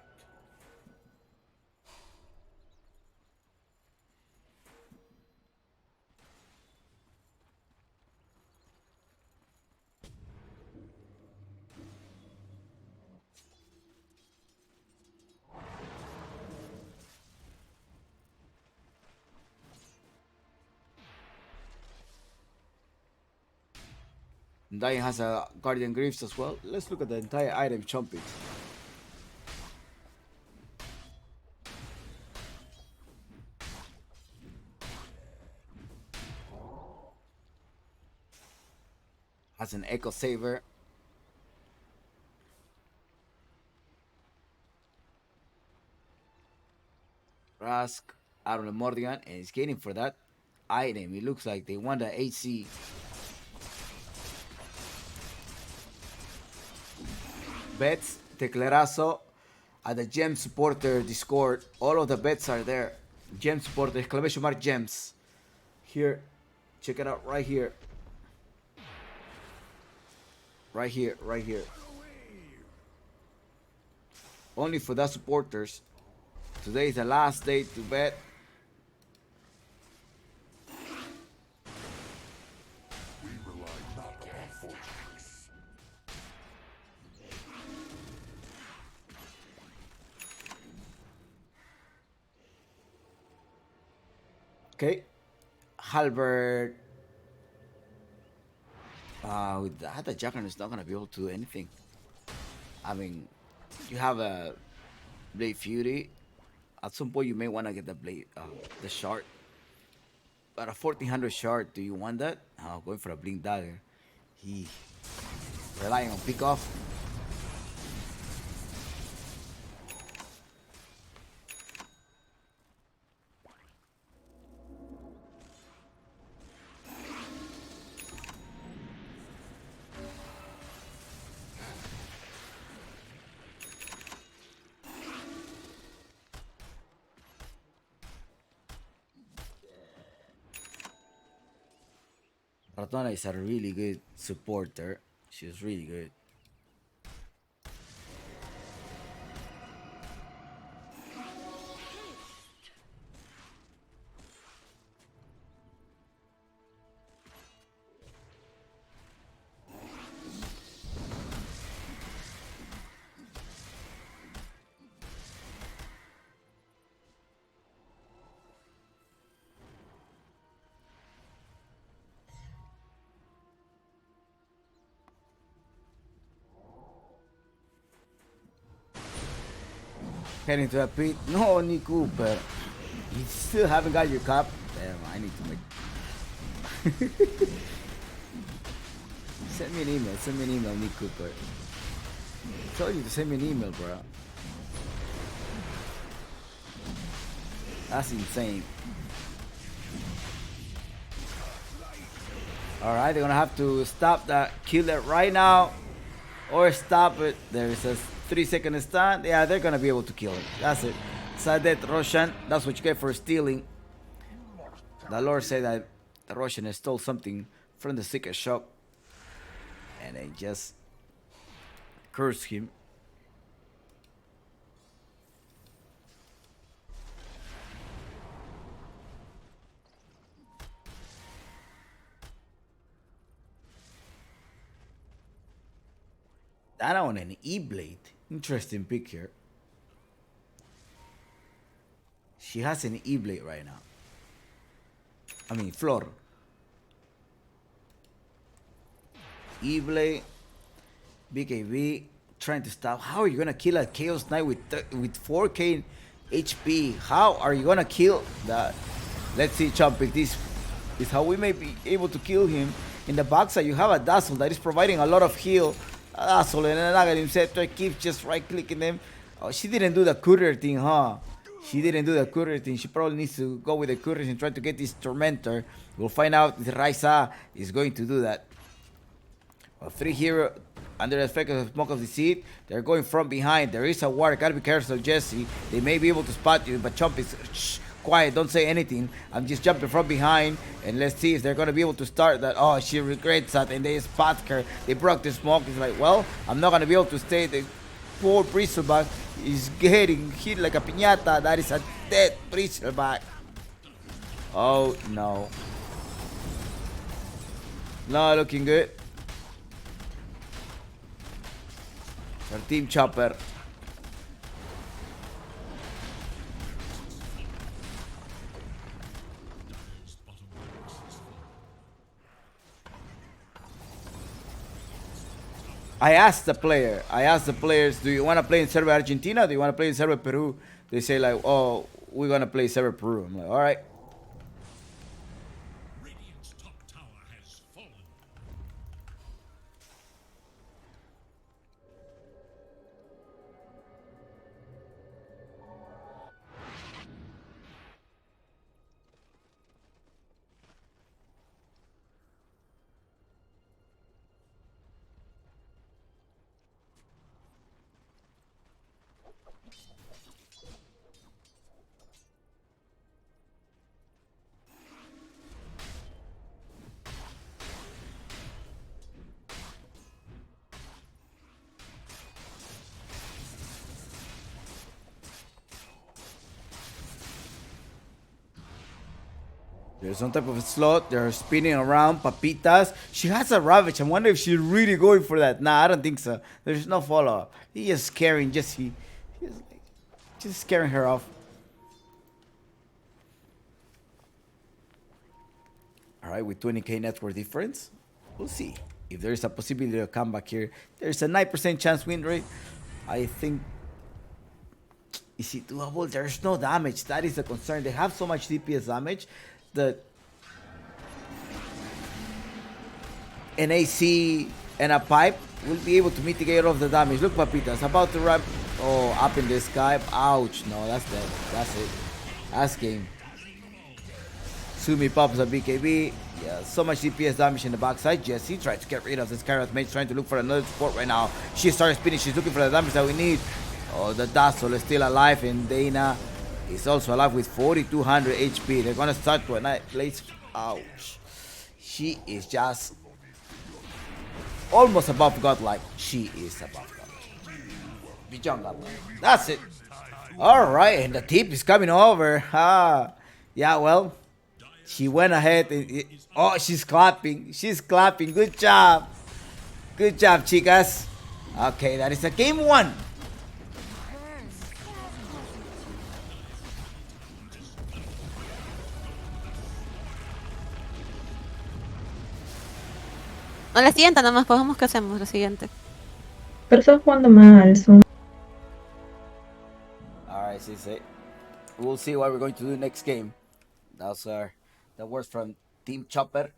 Dying has a Guardian Greaves as well. Let's look at the entire item chomping. has an Echo Saber. Rask out of the Mordian, and he's getting for that item. It looks like they want the AC. Bets, Teclerazo, at the Gem Supporter Discord. All of the bets are there. Gem Supporter, exclamation mark Gems. Here, check it out right here. Right here, right here. Only for the supporters. Today is the last day to bet. Okay. Halbert. With that, the Juggernaut is not going to be able to do anything. I mean, you have a Blade Fury. At some point, you may want to get the Blade, the shard. But a 1400 shard, do you want that? Going for a Blink Dagger. He relying on pick off. Ratona is a really good supporter. She's really good. Heading to a pit. No, Nick Cooper. You still haven't got your cup. Damn, I need to make. Send me an email. Send me an email, Nick Cooper. I told you to send me an email, bro. That's insane. Alright, they're gonna have to stop that, kill it right now. Or stop it. There is a 3-second stun. Yeah, they're gonna be able to kill it. That's it. Sadet Roshan. That's what you get for stealing. The Lord said that the Russian has stole something from the secret shop. And they just cursed him. That on an E-Blade. Interesting pick here. She has an E-Blade right now. I mean, Flor. E-Blade. BKB. Trying to stop. How are you going to kill a Chaos Knight with 4k HP? How are you going to kill that? Let's see, Chompik. This is how we may be able to kill him. In the backside, you have a Dazzle that is providing a lot of heal. Dazzle and an Aghanim Scepter keeps just right-clicking them. Oh, she didn't do the courier thing, huh? She didn't do the courier thing. She probably needs to go with the courier and try to get this Tormentor. We'll find out if Raisa is going to do that. Well, 3 hero under the effect of the Smoke of the Seed. They're going from behind. There is a ward. Gotta be careful, Jesse. They may be able to spot you, but Chomp is quiet. Don't say anything. I'm just jumping from behind, and let's see if they're gonna be able to start that. Oh, she regrets that, and they spot her. They broke the smoke. It's like, well, I'm not gonna be able to stay. The poor Bristleback is getting hit like a piñata. That is a dead Bristleback. Oh no. Not looking good. Our team Chopper. I asked the players, do you want to play in server Argentina? Do you want to play in server Peru? They say like, oh, we're going to play server Peru. I'm like, all right. Radiant's top tower has fallen. There's some type of a slot. They're spinning around. Papitas. She has a Ravage. I wonder if she's really going for that. Nah, I don't think so. There's no follow up. He's just scaring Jessie. He's like, just scaring her off. All right, with 20k net worth difference, we'll see if there is a possibility of come back here. There's a 9% chance win rate. I think. Is it doable? There's no damage. That is a concern. They have so much DPS damage that an AC and a pipe will be able to mitigate all of the damage. Look, Papita's about to wrap. Oh, up in the sky. Ouch. No, that's dead. That's it. That's game. Sumi pops a BKB. Yeah, so much DPS damage in the backside. Jessie tries to get rid of this Carrot Mage, trying to look for another support right now. She starts spinning. She's looking for the damage that we need. Oh, the Dazzle is still alive, and Dana is also alive with 4,200 HP. They're gonna start to a night place. Ouch. She is just almost above godlike. She is above godlike. Beyond godlike. That's it. Alright, and the tip is coming over. Yeah, well, she went ahead and oh, she's clapping. She's clapping. Good job. Good job, chicas. Okay, that is a game 1. No, la siguiente nomás, pues vamos, ¿qué hacemos? La siguiente. Pero están jugando mal, son. Alright, Sise. We'll see what we're going to do next game. That's the words from Team Chopper.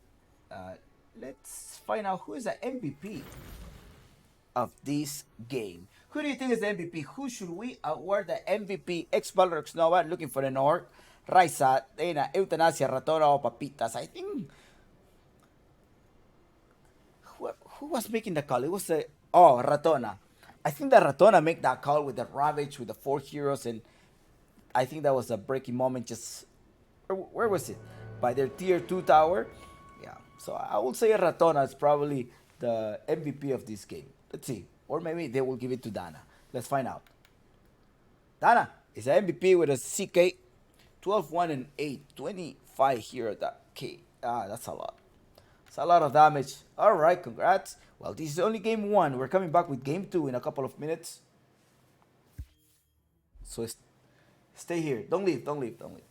Let's find out who is the MVP of this game. Who do you think is the MVP? Who should we award the MVP? X-Valor Nova, looking for an orc. Raisa, Dana, Eutanasia, Ratora, or Papitas. I think. Who was making the call? It was Ratona. I think that Ratona made that call with the Ravage, with the 4 heroes, and I think that was a breaking moment. Just where was it? By their tier 2 tower. Yeah. So I would say Ratona is probably the MVP of this game. Let's see. Or maybe they will give it to Dana. Let's find out. Dana is an MVP with a CK 12, 1, and 8. 25 here at that K. That's a lot. It's a lot of damage. Alright, congrats. Well, this is only game 1. We're coming back with game 2 in a couple of minutes. So stay here. Don't leave, don't leave, don't leave.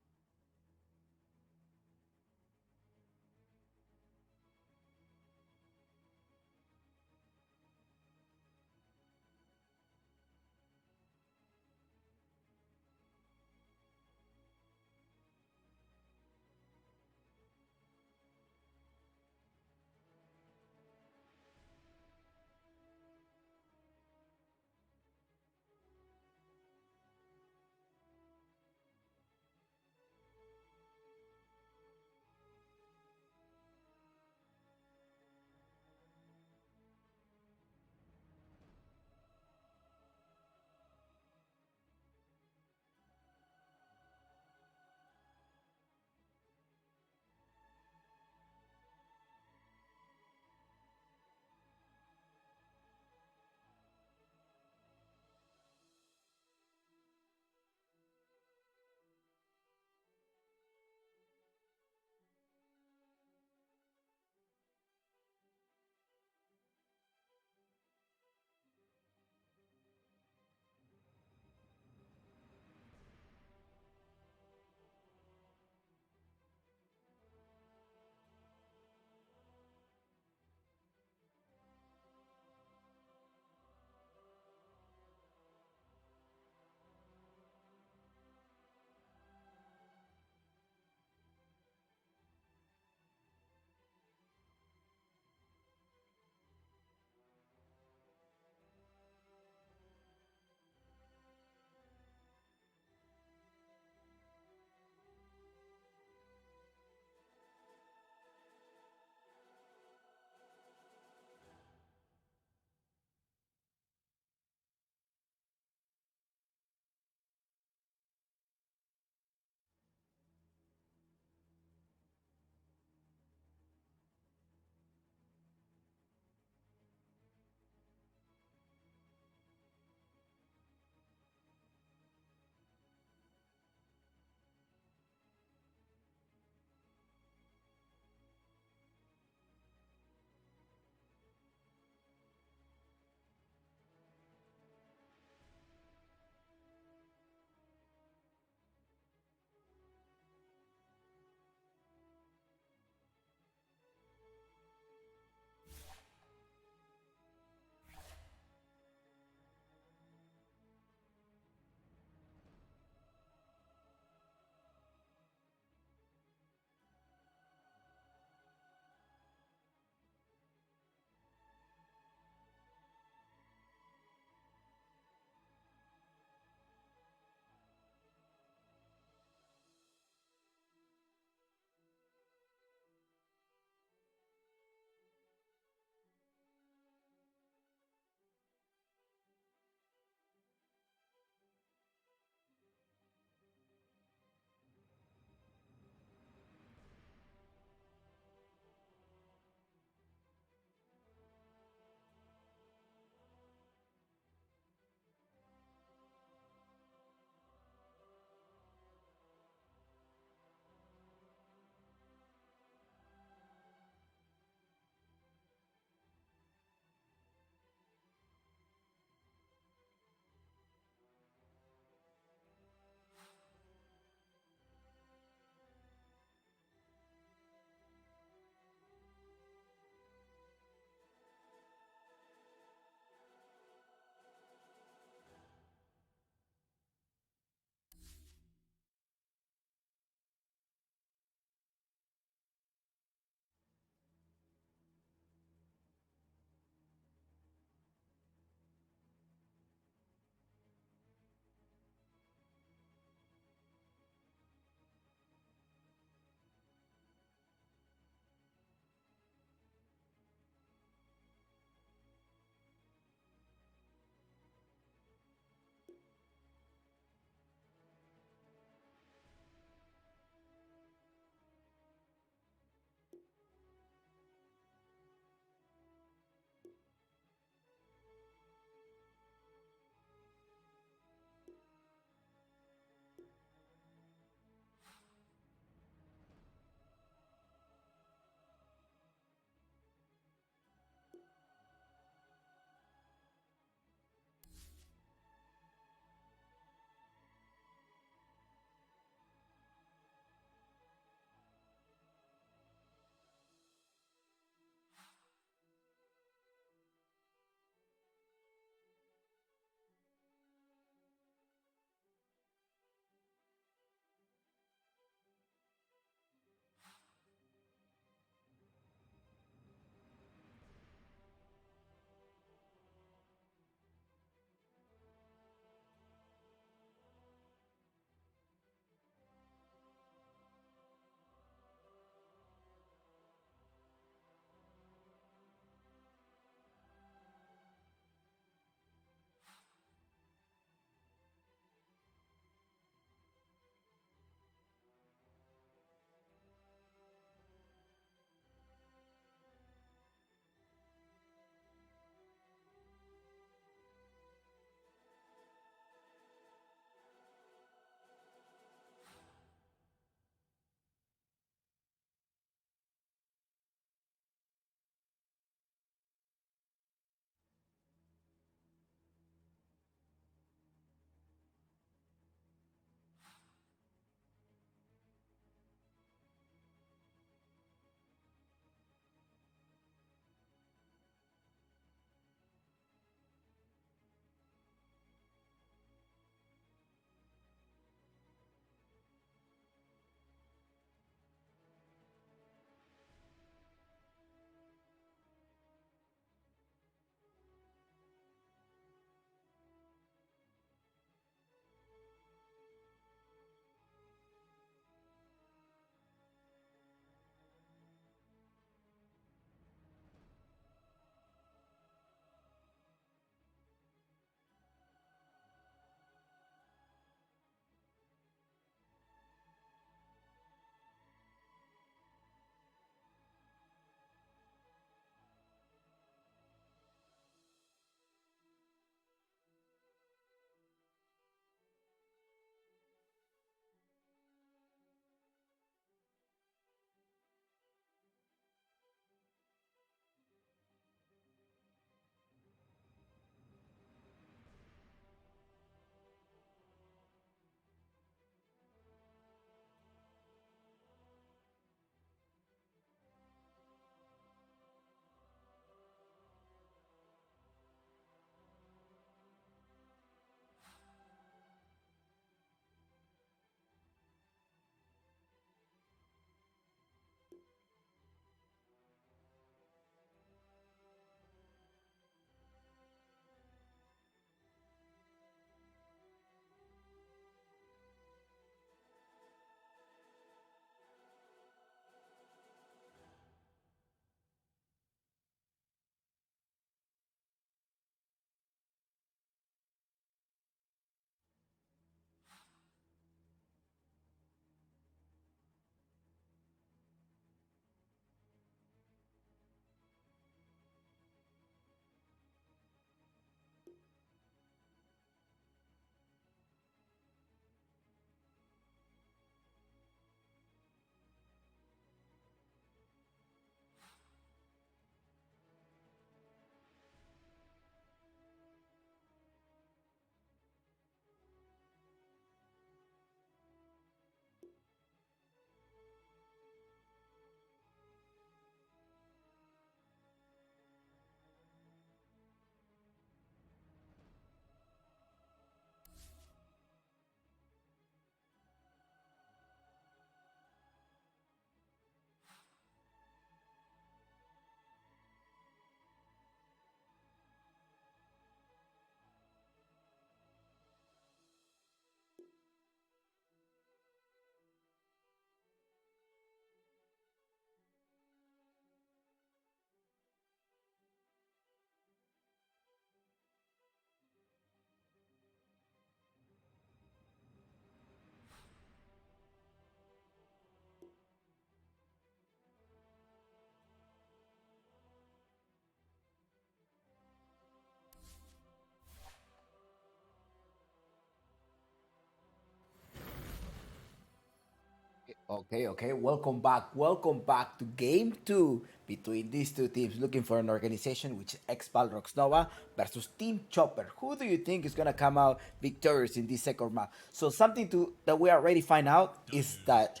Okay. Welcome back to game two between these two teams looking for an organization, which is X Balrox Nova versus Team Chopper. Who do you think is gonna come out victorious in this second map? So something to that we already find out is that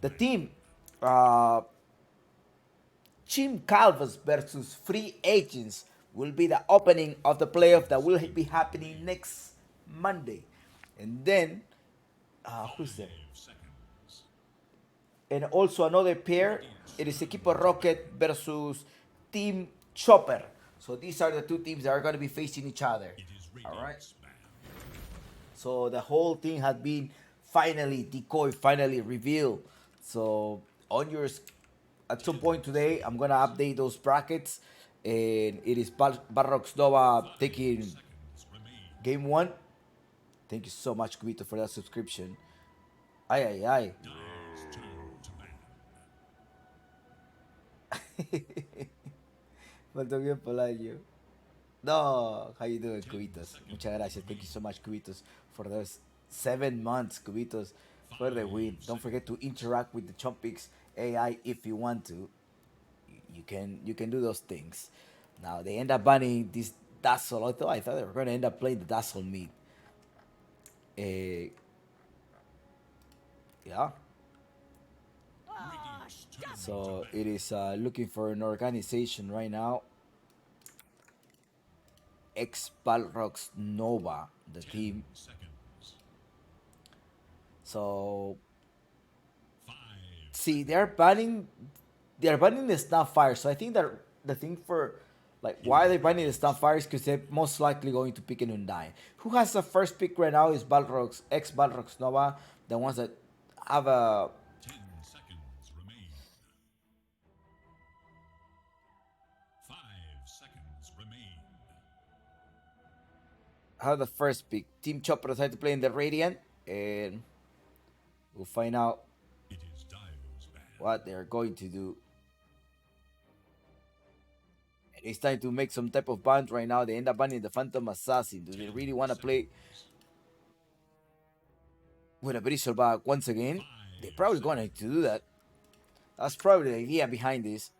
the team Team Calvas versus Free Agents will be the opening of the playoff that will be happening next Monday. And then who's there? And also another pair, it is Equipo Rocket versus Team Chopper. So these are the two teams that are going to be facing each other. All right. So the whole thing had been finally decoy, finally revealed. So on your at some point today, I'm gonna update those brackets, and it is Barrox Nova taking game one. Thank you so much, Kubito, for that subscription. Ay, ay, ay. Faltó bien Polario. No, how you doing, Cubitos? Muchas gracias. Thank you so much, Cubitos, for those 7 months, Cubitos, for the win. Don't forget to interact with the Chompix AI if you want to. You can do those things. Now they end up banning this Dazzle. I thought they were going to end up playing the Dazzle mid. Yeah. So it is looking for an organization right now. X Balrox Nova, the team. So see, they're banning the Snapfire. So I think that the thing for like why they're banning the Snapfire is because they're most likely going to pick an Undyne. Who has the first pick right now is Balrox, X Balrox Nova, the ones that have a 10 seconds remain. 5 seconds remain. have the first pick. Team Chopper decided to play in the Radiant, and we'll find out It is Dio's band. what they're going to do. And it's time to make some type of band right now. They end up banning the Phantom Assassin. Do they really want to play with a Bristleback once again? They're probably going to do that. That's probably the idea behind this.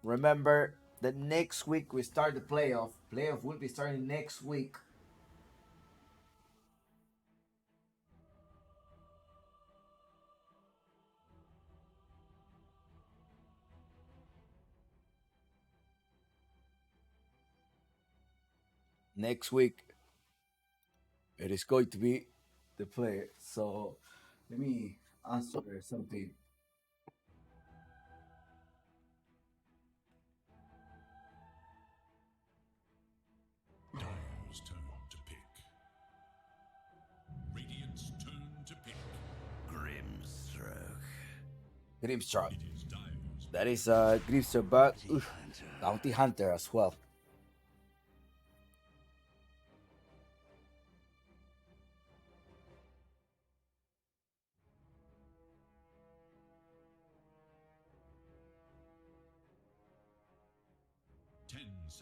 Remember that next week we start the playoff. Playoff will be starting next week. Next week it is going to be the play. So let me answer something. Dio's turn to pick. Radiant's turn to pick. Grimstroke. It is Dio's That is Grimstroke, but Bounty Hunter as well.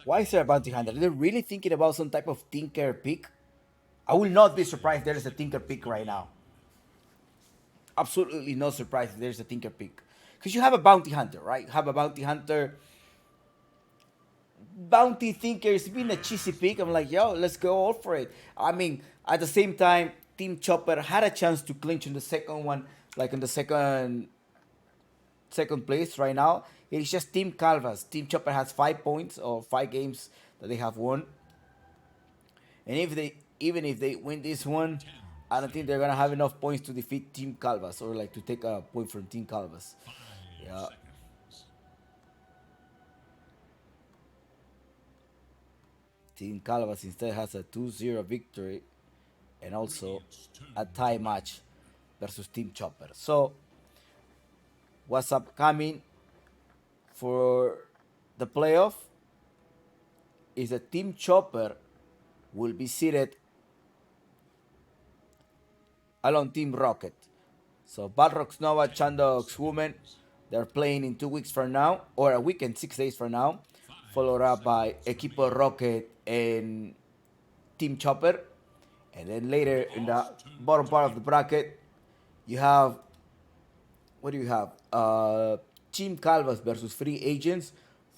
Why is there a Bounty Hunter? Are they really thinking about some type of Tinker pick? I will not be surprised if there is a Tinker pick right now. Absolutely no surprise if there's a Tinker pick. Because you have a Bounty Hunter, right? You have a Bounty Hunter. Bounty Thinker's been a cheesy pick. I'm like, yo, let's go all for it. I mean, at the same time, Team Chopper had a chance to clinch in the second one, like in the second place right now. It is just Team Calvas. Team Chopper has 5 points or 5 games that they have won. And even if they win this one, I don't think they're gonna have enough points to defeat Team Calvas or like to take a point from Team Calvas. Yeah. Team Calvas instead has a 2-0 victory and also a tie match versus Team Chopper. So what's upcoming for the playoff is that Team Chopper will be seated along Team Rocket. So Balrox Nova, Chandox Woman, they're playing in 2 weeks from now, or a week and 6 days from now, followed up by Equipo Rocket and Team Chopper. And then later in the bottom part of the bracket, you have what do you have? Team Calvas versus Free Agents,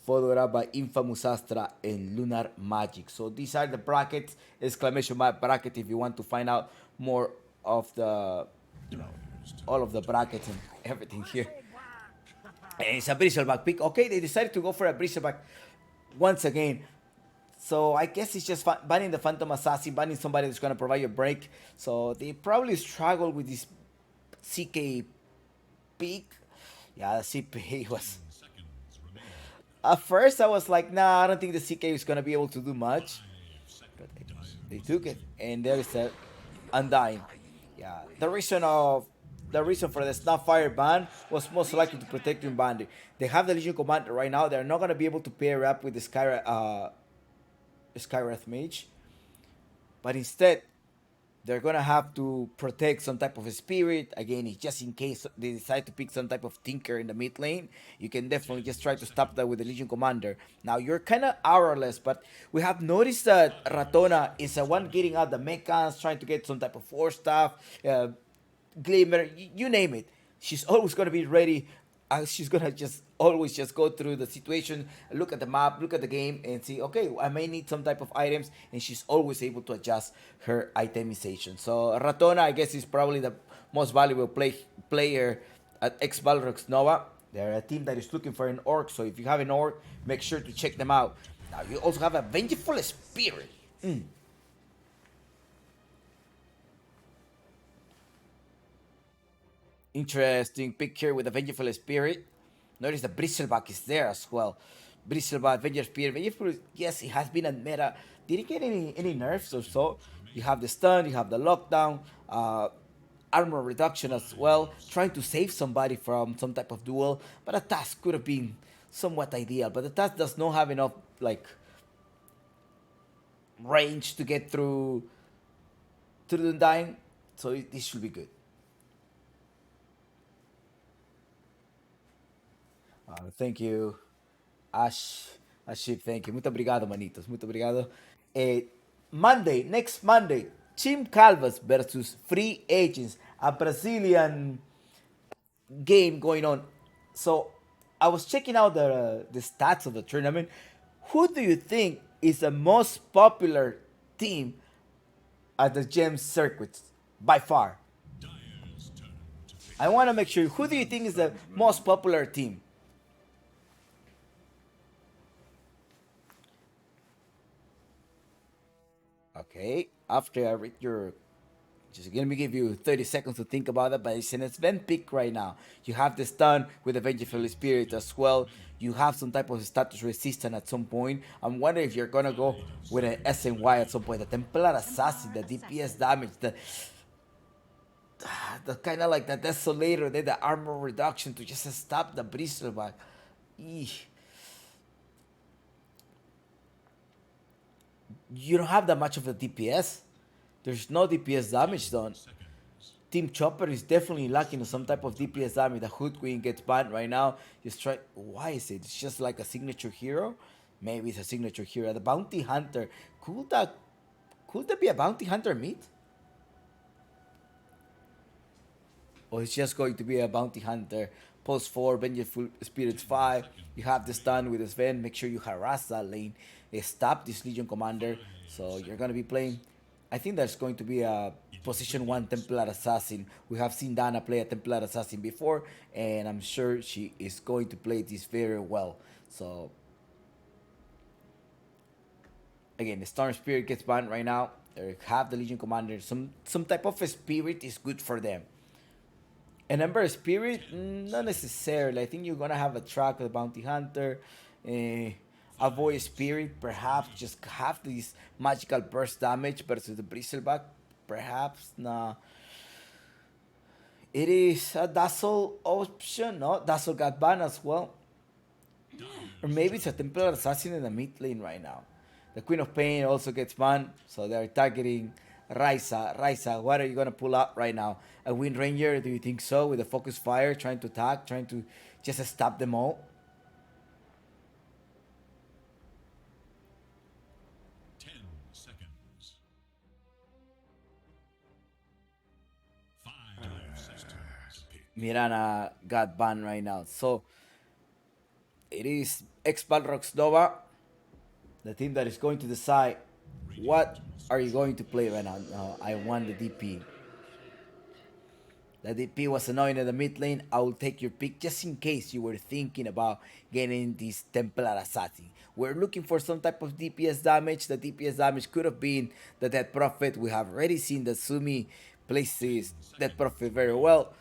followed up by Infamous Astra and Lunar Magic. So these are the brackets, exclamation mark bracket if you want to find out more of the, you know, all of the brackets and everything here. And it's a Bristleback pick. Okay, they decided to go for a Bristleback once again. So I guess it's just banning the Phantom Assassin, banning somebody that's going to provide you a break. So they probably struggle with this CK peak. Yeah, the CK was. Seconds remaining. At first, I was like, nah, I don't think the CK is going to be able to do much. 5 But seconds. they took it, and there is a Undying. Yeah, the reason for the Snapfire ban was most likely to protect Umbandi. They have the Legion Commander right now. They're not going to be able to pair up with the Skywrath Mage. But instead, they're gonna have to protect some type of a spirit. Again, it's just in case they decide to pick some type of tinker in the mid lane. You can definitely just try to stop that with the Legion Commander. Now you're kind of hourless, but we have noticed that Ratona is the one getting out the mechans, trying to get some type of force staff, Glimmer, you name it. She's always gonna be ready. She's gonna just always just go through the situation, look at the map, look at the game, and see. Okay, I may need some type of items, and she's always able to adjust her itemization. So Ratona, I guess, is probably the most valuable player at X Balrogs Nova. They're a team that is looking for an orc, so if you have an orc, make sure to check them out. Now you also have a Vengeful Spirit. Interesting pick here with the Vengeful Spirit. Notice the Bristleback is there as well. Bristleback, Vengeful Spirit. Vengeful, yes, it has been a meta. Did it get any nerfs or so? You have the stun, you have the lockdown, armor reduction as well. Trying to save somebody from some type of duel. But a task could have been somewhat ideal. But the task does not have enough, like, range to get through to the Undying. So this should be good. Thank you, Ash. Aship, thank you. Muito obrigado, manitos. Muito obrigado. Next Monday, Team Calvas versus Free Agents, a Brazilian game going on. So I was checking out the stats of the tournament. Who do you think is the most popular team at the gem circuits by far? Dyer's turn to pick. I want to make sure. Who do you think is the most popular team? Okay, after I read your, just gonna give you 30 seconds to think about it, but it's an event pick right now. You have the stun with the Vengeful Spirit as well. You have some type of status resistance at some point. I'm wondering if you're gonna go with an SNY at some point. The Templar Assassin, the DPS damage, the kind of like the Desolator, then the armor reduction to just stop the Bristleback. Eesh. You don't have that much of a DPS. There's no DPS damage done. Team Chopper is definitely lacking some type of DPS damage. The Hoodwink gets banned right now. Just try. Why is it? It's just like a signature hero. Maybe it's a signature hero. The Bounty Hunter. Could that be a Bounty Hunter meet? Or it's just going to be a Bounty Hunter. Post 4, Vengeful Spirits 5. You have the stun with Sven. Make sure you harass that lane. Stop this Legion Commander. So you're going to be playing. I think there's going to be a position 1 Templar Assassin. We have seen Dana play a Templar Assassin before. And I'm sure she is going to play this very well. So again, the Storm Spirit gets banned right now. They have the Legion Commander. Some type of a spirit is good for them. And Ember Spirit, not necessarily. I think you're gonna have a track of the Bounty Hunter, avoid Spirit, perhaps just have this magical burst damage versus the Bristleback. Perhaps nah. It is a Dazzle option, no? Dazzle got banned as well. Or maybe it's a Templar Assassin in the mid lane right now. The Queen of Pain also gets banned, so they're targeting Raisa. Raisa, what are you gonna pull out right now? A Wind Ranger, do you think so? With a Focus Fire, trying to attack, trying to just stop them all? 10 seconds. 5 systems to pick. Mirana got banned right now. So it is X-Balrox Nova, the team that is going to decide what are you going to play right now. I won the DP. The DP was annoying in the mid lane. I will take your pick just in case you were thinking about getting this Templar Assassin. We're looking for some type of DPS damage. The DPS damage could have been the Dead Prophet. We have already seen that Sumi plays this Dead Prophet very well.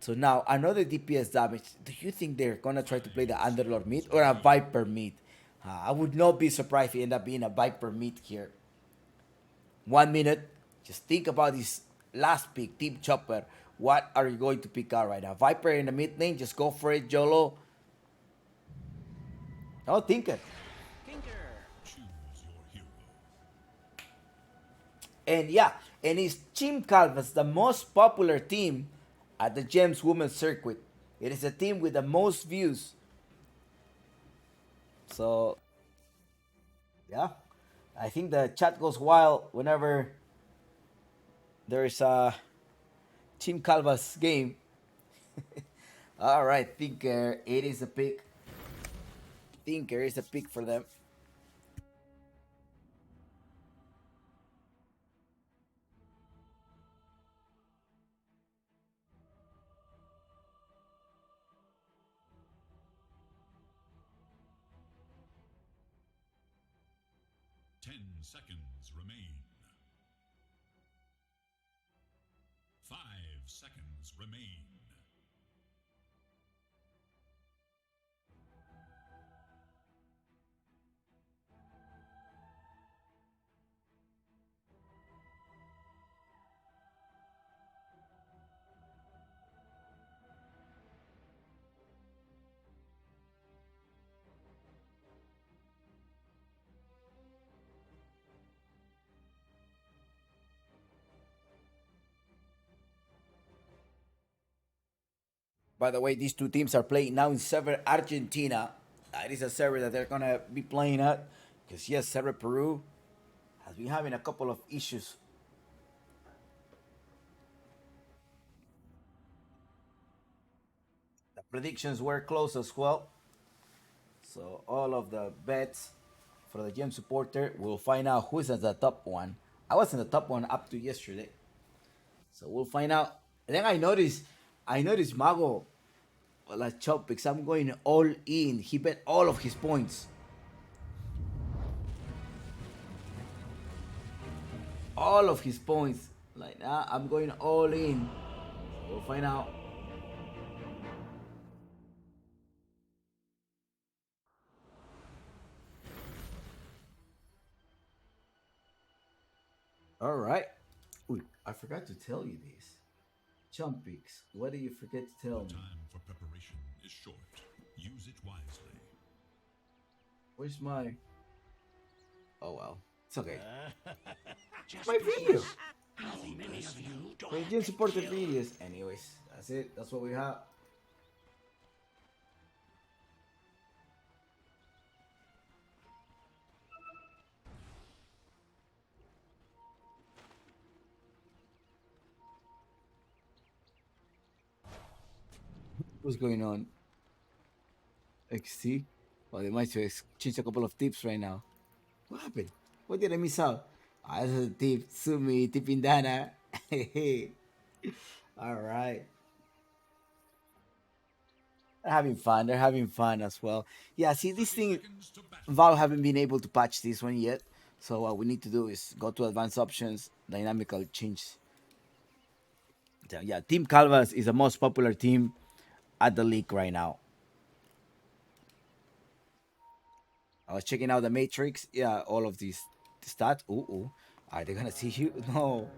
So now another DPS damage. Do you think they're gonna try to play the Underlord mid or a Viper mid? I would not be surprised if it end up being a Viper mid here. 1 minute. Just think about this last pick, Team Chopper. What are you going to pick out right now? Viper in the mid lane, just go for it, Jolo. Oh, Tinker. Choose your hero. And yeah, and it's Team Calvas, the most popular team at the Gems Women's Circuit. It is a team with the most views. So, yeah, I think the chat goes wild whenever there is a Team Calvas game. All right, Tinker, it is a pick. Tinker is a pick for them. Ten seconds remain. 5 seconds remain. By the way, these two teams are playing now in server Argentina. That is a server that they're gonna be playing at. Because yes, server Peru has been having a couple of issues. The predictions were close as well. So all of the bets for the gem supporter, we'll find out who's at the top one. I was in the top one up to yesterday. So we'll find out. And then I noticed Mago like chop picks. I'm going all in. He bet all of his points. All of his points. Like now, I'm going all in. We'll find out. All right. Ooh, I forgot to tell you this. Jump picks. What did you forget to tell me? Time for preparation is short. Use it wisely. Where's my? Oh well, it's okay. My video. My gym supported videos. Anyways, that's it. That's what we have. What's going on? XT? Well, they might exchange a couple of tips right now. What happened? What did I miss out? Ah, that's a tip. Sumi, tipindana. All right. They're having fun. They're having fun as well. Yeah, see, this thing, Seconds to battle. Valve haven't been able to patch this one yet. So what we need to do is go to advanced options, dynamical change. Yeah, Team Calvas is the most popular team at the league right now. I was checking out the matrix. Yeah, all of these stats. Ooh. Are they gonna see you? No.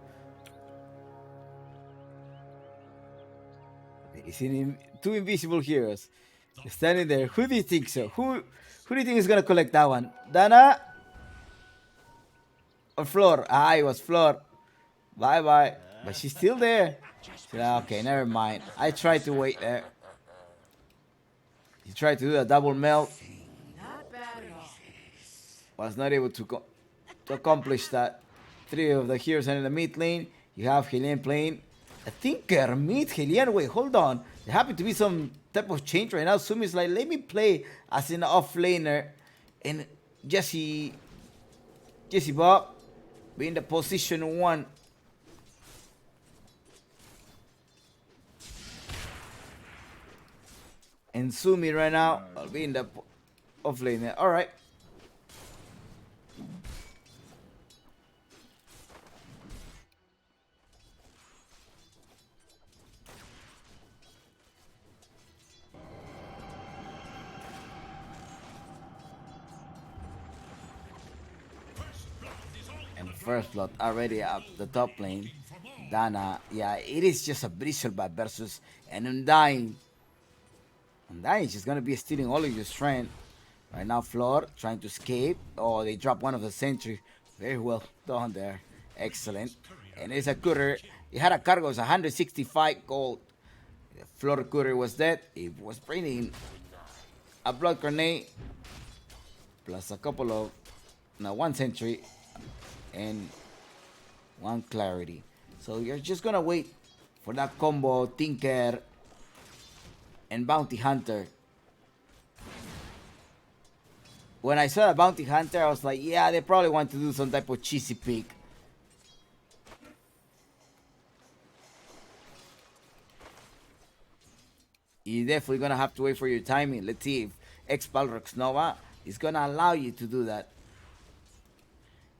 It's two invisible heroes standing there. Who do you think so? Who do you think is gonna collect that one? Dana or Flor? Ah, it was Flor. Bye bye. But she's still there. Okay, never mind. I tried to wait there. He tried to do a double melt. Was not able to accomplish that. Three of the heroes are in the mid lane. You have Helene playing I think Kermit, Helian, wait, hold on. There happened to be some type of change right now. Sumi's like, let me play as an off laner. And Jesse Bob being the position 1. And Sumi right now, I'll be in the off laner. Alright. And first blood already up the top lane. Dana, yeah, it is just a Bristlebat versus an Undying. Undying is just gonna be stealing all of your strength. Right now, Floor trying to escape. Oh, they drop one of the sentry. Very well done there. Excellent. And it's a cutter. It had a cargo, it was 165 gold. The Floor cutter was dead. It was bringing a blood grenade plus a couple of, no, one sentry and one clarity. So you're just gonna wait for that combo Tinker and Bounty Hunter. When I saw the Bounty Hunter, I was like, yeah, they probably want to do some type of cheesy pick. You're definitely gonna have to wait for your timing. Let's see if X-Balrog Nova is gonna allow you to do that.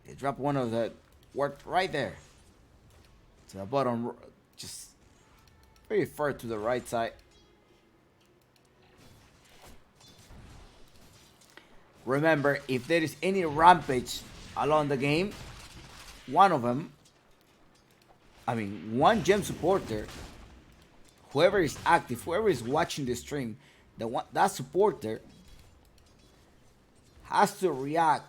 They drop one of the worked right there. To the bottom, just very far to the right side. Remember, if there is any rampage along the game, one gem supporter, whoever is active, whoever is watching the stream, that supporter has to react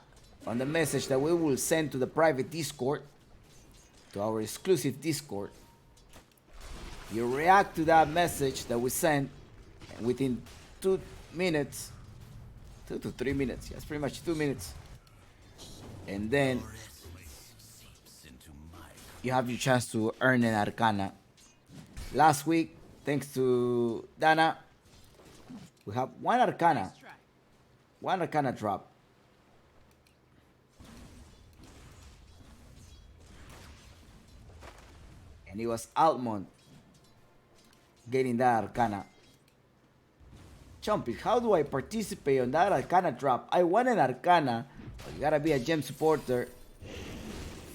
on the message that we will send to the private Discord, to our exclusive Discord. You react to that message that we send, and within 2 minutes, 2 to 3 minutes, yes, pretty much 2 minutes, and then you have your chance to earn an Arcana. Last week, thanks to Dana, we have one Arcana drop. And it was Almond getting that Arcana. Chompy, how do I participate on that Arcana drop? I want an Arcana, but you gotta be a gem supporter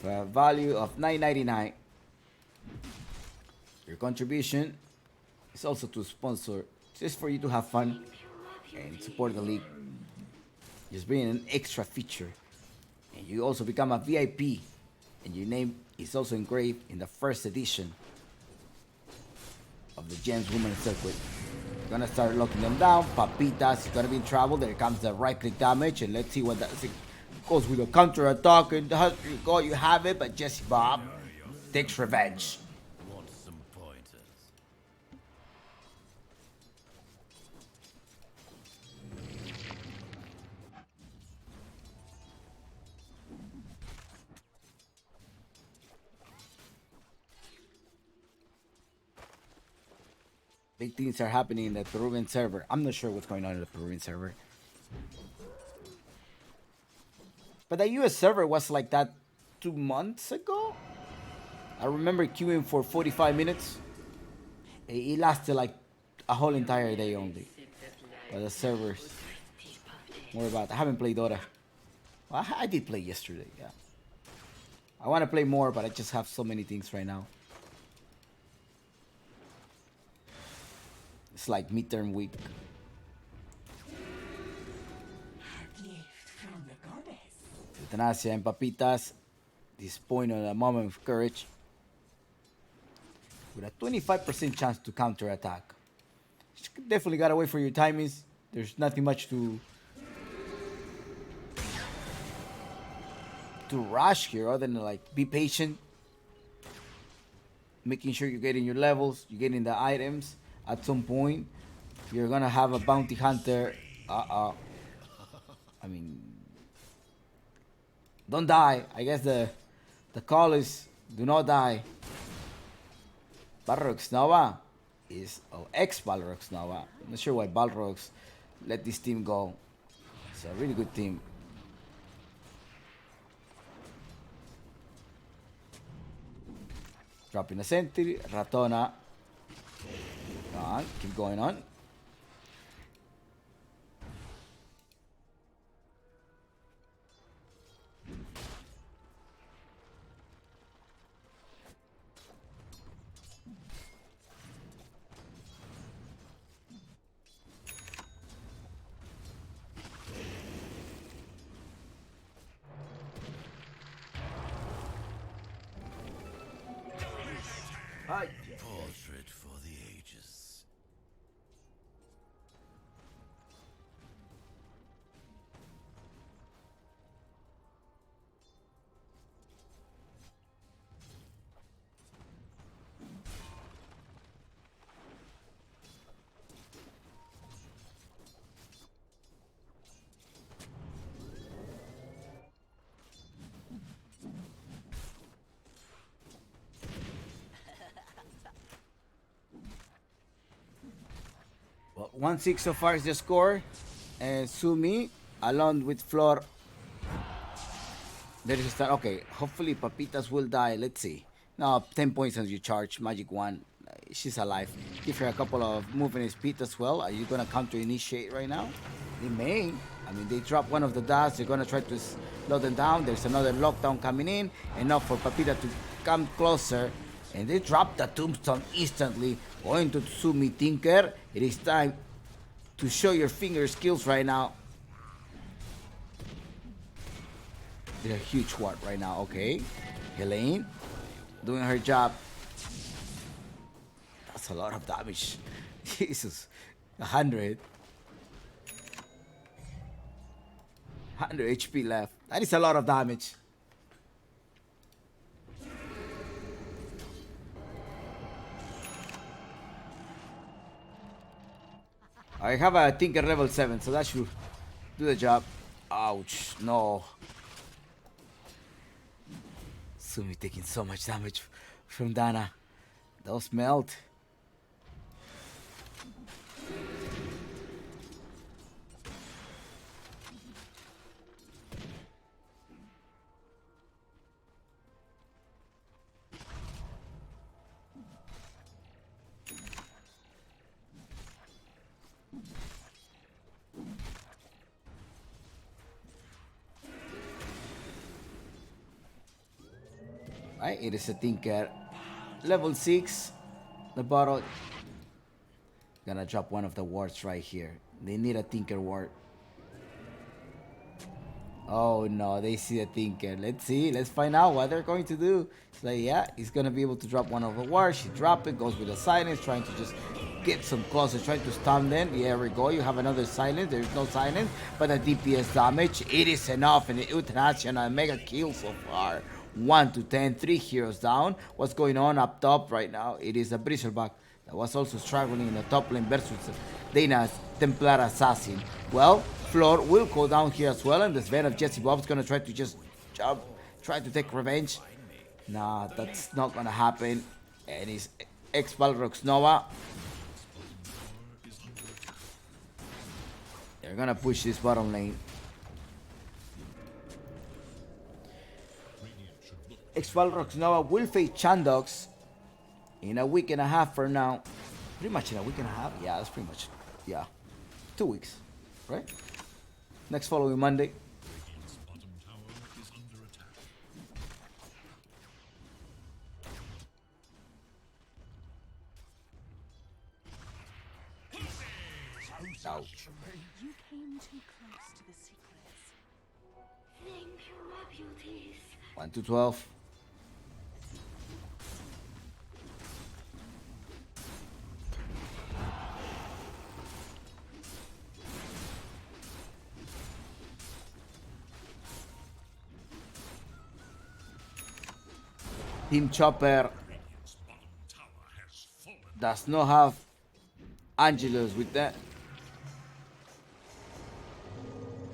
for a value of $9.99. Your contribution is also to sponsor, just for you to have fun and support the league. Just bring an extra feature. And you also become a VIP, and your name is also engraved in the first edition of the Gems Women's Circuit. Gonna start locking them down. Papitas is gonna be in trouble. There comes the right click damage, and let's see what that goes with a counter attack. And go, you have it, but Jesse Bob takes revenge. Want some pointers? Big things are happening in the Peruvian server. I'm not sure what's going on in the Peruvian server. But the US server was like that 2 months ago. I remember queuing for 45 minutes. It lasted like a whole entire day only. But the servers, more about, I haven't played Dota. Well, I did play yesterday, yeah. I want to play more, but I just have so many things right now. It's like midterm week. Euthanasia and Papitas. This point on a moment of courage. With a 25% chance to counter attack. Definitely gotta wait for your timings. There's nothing much to rush here other than like be patient. Making sure you're getting your levels, you're getting the items. At some point, you're gonna have a bounty hunter. I mean, don't die. I guess the call is do not die. Balrog's Nova is ex-Balrog's Nova. I'm not sure why Balrog's let this team go. It's a really good team. Dropping a sentry, Ratona. Come on, keep going on. Hi. Portrait for the ages. Well, 1-6 so far is the score. And Sumi, along with Flor. There is a start. Okay, hopefully Papitas will die. Let's see. Now 10 points as you charge. Magic 1. She's alive. Give her a couple of movement speed as well. Are you going to counter initiate right now? They may. I mean, they drop one of the dots. They're going to try to slow them down. There's another lockdown coming in. Enough for Papita to come closer. And they drop the tombstone instantly. Going to Sumi Tinker. It is time to show your finger skills right now. Did a huge ward right now. Okay. Helene doing her job. That's a lot of damage. Jesus. 100. 100 HP left. That is a lot of damage. I have a Tinker level 7, so that should do the job. Ouch. No. Sumi taking so much damage from Dana. Those melt. Right, it is a Tinker level 6. The bottle gonna drop one of the wards right here. They need a Tinker ward. Oh no, they see a Tinker. Let's see, let's find out what they're going to do. It's like, yeah, he's gonna be able to drop one of the wards. She drop it, goes with a silence, trying to just get some closer, trying to stun them. Yeah, there we go. You have another silence. There's no silence, but the DPS damage, it is enough. And the euthanasia and mega kill so far. 1 to 10, 3 heroes down. What's going on up top right now? It is a Bristleback that was also struggling in the top lane versus Dana's Templar Assassin. Well, Flor will go down here as well, and the Sven of Jesse Bob's gonna try to just jump, try to take revenge. Nah, that's not gonna happen. And he's ex-Balrog's Nova. They're gonna push this bottom lane. Ex-Balrog's Nova will face Chandox in a week and a half from now. Pretty much in a week and a half. Yeah, that's pretty much. Yeah. 2 weeks. Right? Next following Monday. Radiant's bottom tower is under attack. Ouch. You came too close to the secrets. Thank you, my beauties. 1 to 12. Team Chopper Radiant's bottom tower has fallen. does not have Angelus with that.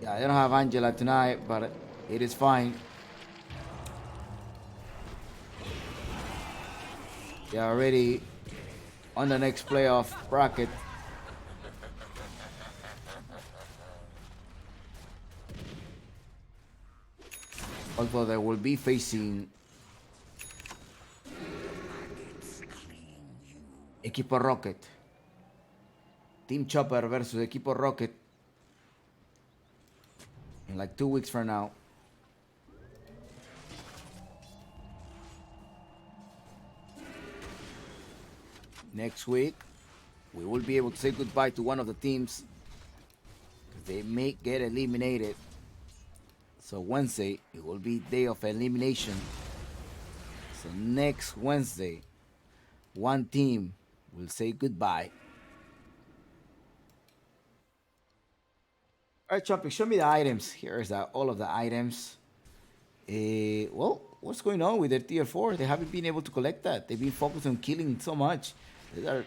Yeah, I don't have Angela tonight, but it is fine. They are already on the next playoff bracket. Although they will be facing Equipo Rocket. Team Chopper versus Equipo Rocket in like 2 weeks from now. Next week, we will be able to say goodbye to one of the teams because they may get eliminated. So Wednesday, it will be day of elimination. So next Wednesday, one team will say goodbye. All right, Choppy, show me the items. Here's all of the items. Well, what's going on with their tier 4? They haven't been able to collect that. They've been focused on killing so much. They are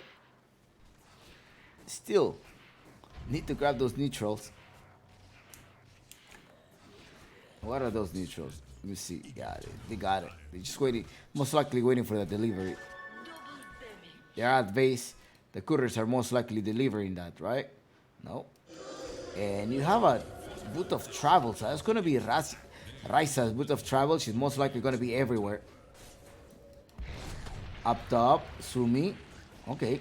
still need to grab those neutrals. What are those neutrals? Let me see. Yeah, they got it. They're just waiting, most likely waiting for the delivery. They're at base. The couriers are most likely delivering that, right? No. And you have a boot of travel, so that's going to be Raisa's boot of travel. She's most likely going to be everywhere. Up top, Sumi. Okay.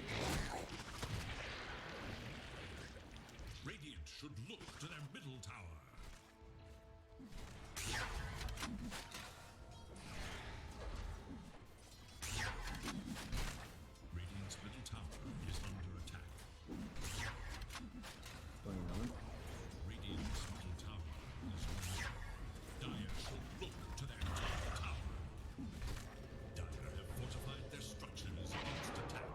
Radiant should look to their middle tower. Radiant's middle tower is under attack. Radiant's middle tower is under Dire should look to their top tower. Dire have fortified their structures against attack.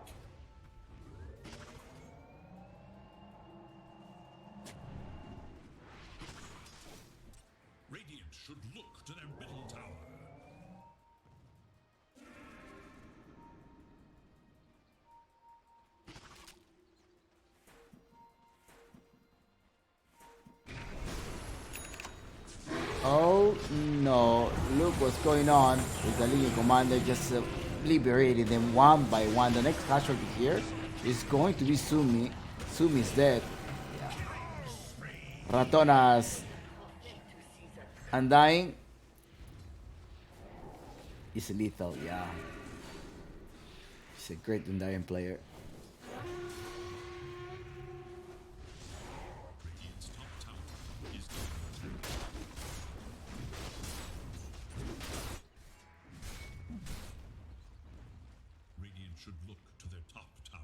Radiant should look to their middle tower. Oh no, look what's going on with the Legion Commander just liberating them one by one. The next casualty here is going to be Sumi. Sumi's dead. Ratona's Undying is lethal, yeah. He's a great Undying player. Radiant's top tower is Radiant should look to their top tower.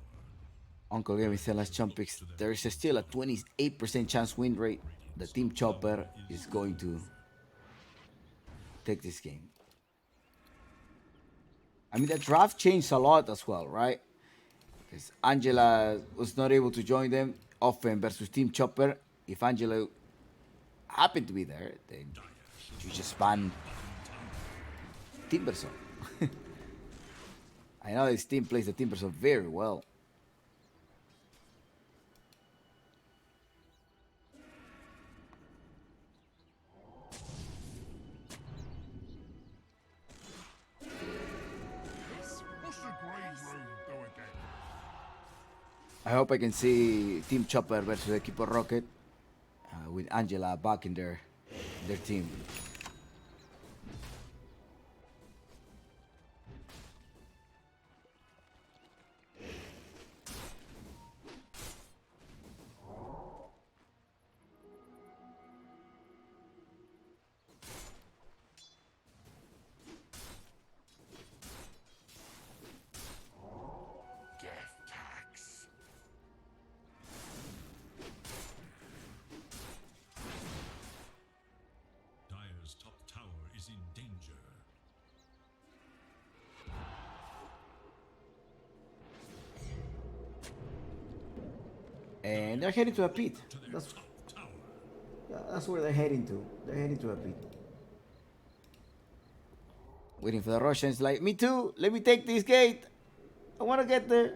Uncle gave me the last jump picks. There is still a 28% chance win rate. The Team Chopper is going to take this game. I mean, the draft changed a lot as well, right? Because Angela was not able to join them. Offen versus Team Chopper. If Angela happened to be there, then you just ban Timberson. I know this team plays the Timberson very well. I hope I can see Team Chopper versus Equipo Rocket with Angela back in their team. Dire's top tower is in danger. And they're heading to a pit. To their That's, top tower. yeah, that's where they're heading to. They're heading to a pit. Waiting for the Russians, like, me too. Let me take this gate. I want to get there.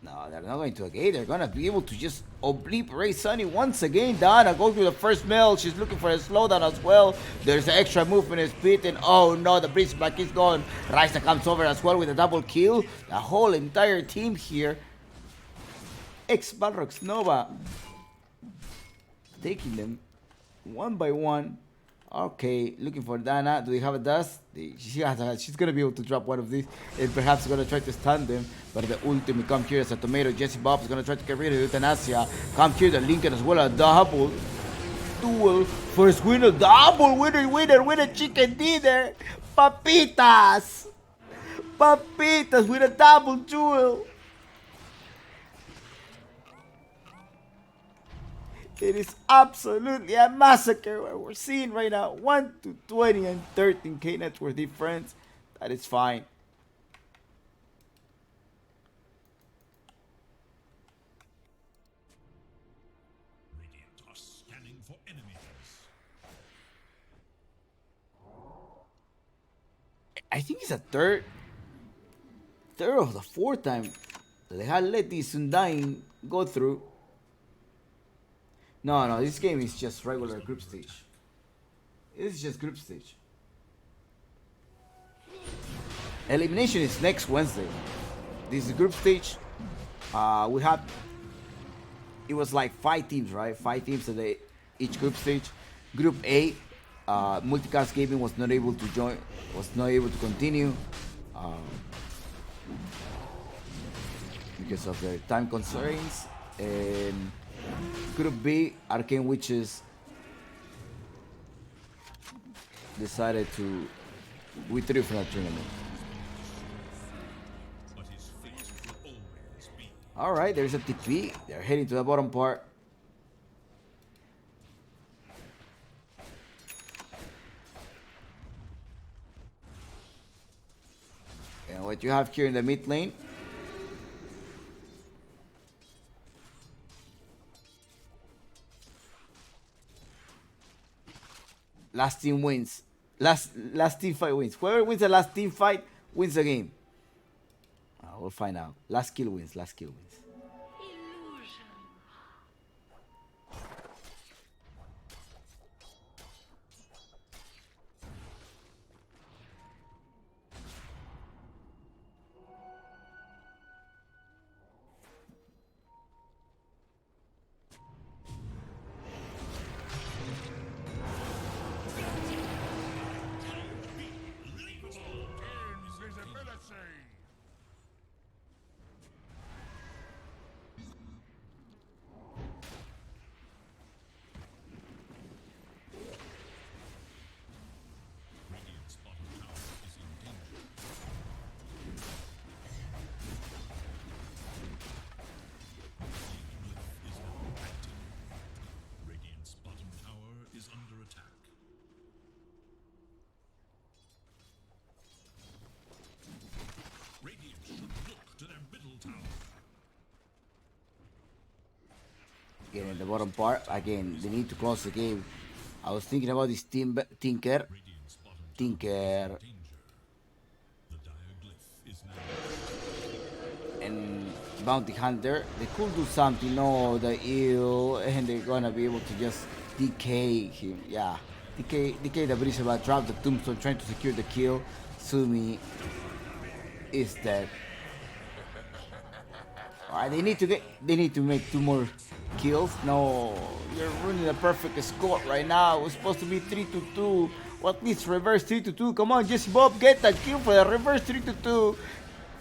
No, they're not going to a gate. They're gonna be able to just obliterate Sunny once again. Dana goes to the first mill. She's looking for a slowdown as well. There's an extra movement speed, and oh no, the Breeze Black is gone. Raisa comes over as well with a double kill. The whole entire team here. Ex-Balrogs Nova taking them one by one. Okay, looking for Dana. Do we have a dust? She's gonna be able to drop one of these and perhaps gonna try to stun them. But the ultimate come here as a tomato. Jesse Bob is gonna try to get rid of Euthanasia. Come here, the Lincoln as well. A double duel. First winner, double winner, chicken dinner. Papitas! Papitas with a double duel. It is absolutely a massacre what we're seeing right now. 1 to 20 and 13k net worth difference. That is fine. Radiant are scanning for enemies. I think it's a third or the fourth time they had let this Undying go through. No, this game is just regular group stage. It's just group stage. Elimination is next Wednesday. This is group stage. We have. It was like 5 teams, right? 5 teams in each group stage. Group A, Multicast Gaming was not able to join, was not able to continue because of their time constraints. And Group B, Arcane Witches decided to withdraw from that tournament. But his fate will always be. Alright, there's a TP. They're heading to the bottom part. And what you have here in the mid lane, last team wins. Last team fight wins. Whoever wins the last team fight wins the game. We'll find out. Last kill wins. Last kill wins. Illusion. Radiant's bottom tower is in danger. Glyph is now active. Radiant's bottom tower is under attack. Radiant should look to their middle tower. Again, in the bottom part. Again, they need to close the game. I was thinking about this team Tinker. Radiant's bottom tower Tinker danger. The dire glyph is now and Bounty Hunter. They could do something. No, the ill, and they're gonna be able to just decay him. Yeah, decay the Brisbane, drop the tombstone, trying to secure the kill. Sumi is dead. Alright, they need to make 2 more kills. No, you're running a perfect score right now. It was supposed to be 3-2. What needs reverse 3-2? Come on, Jesse Bob, get that kill for the reverse 3-2.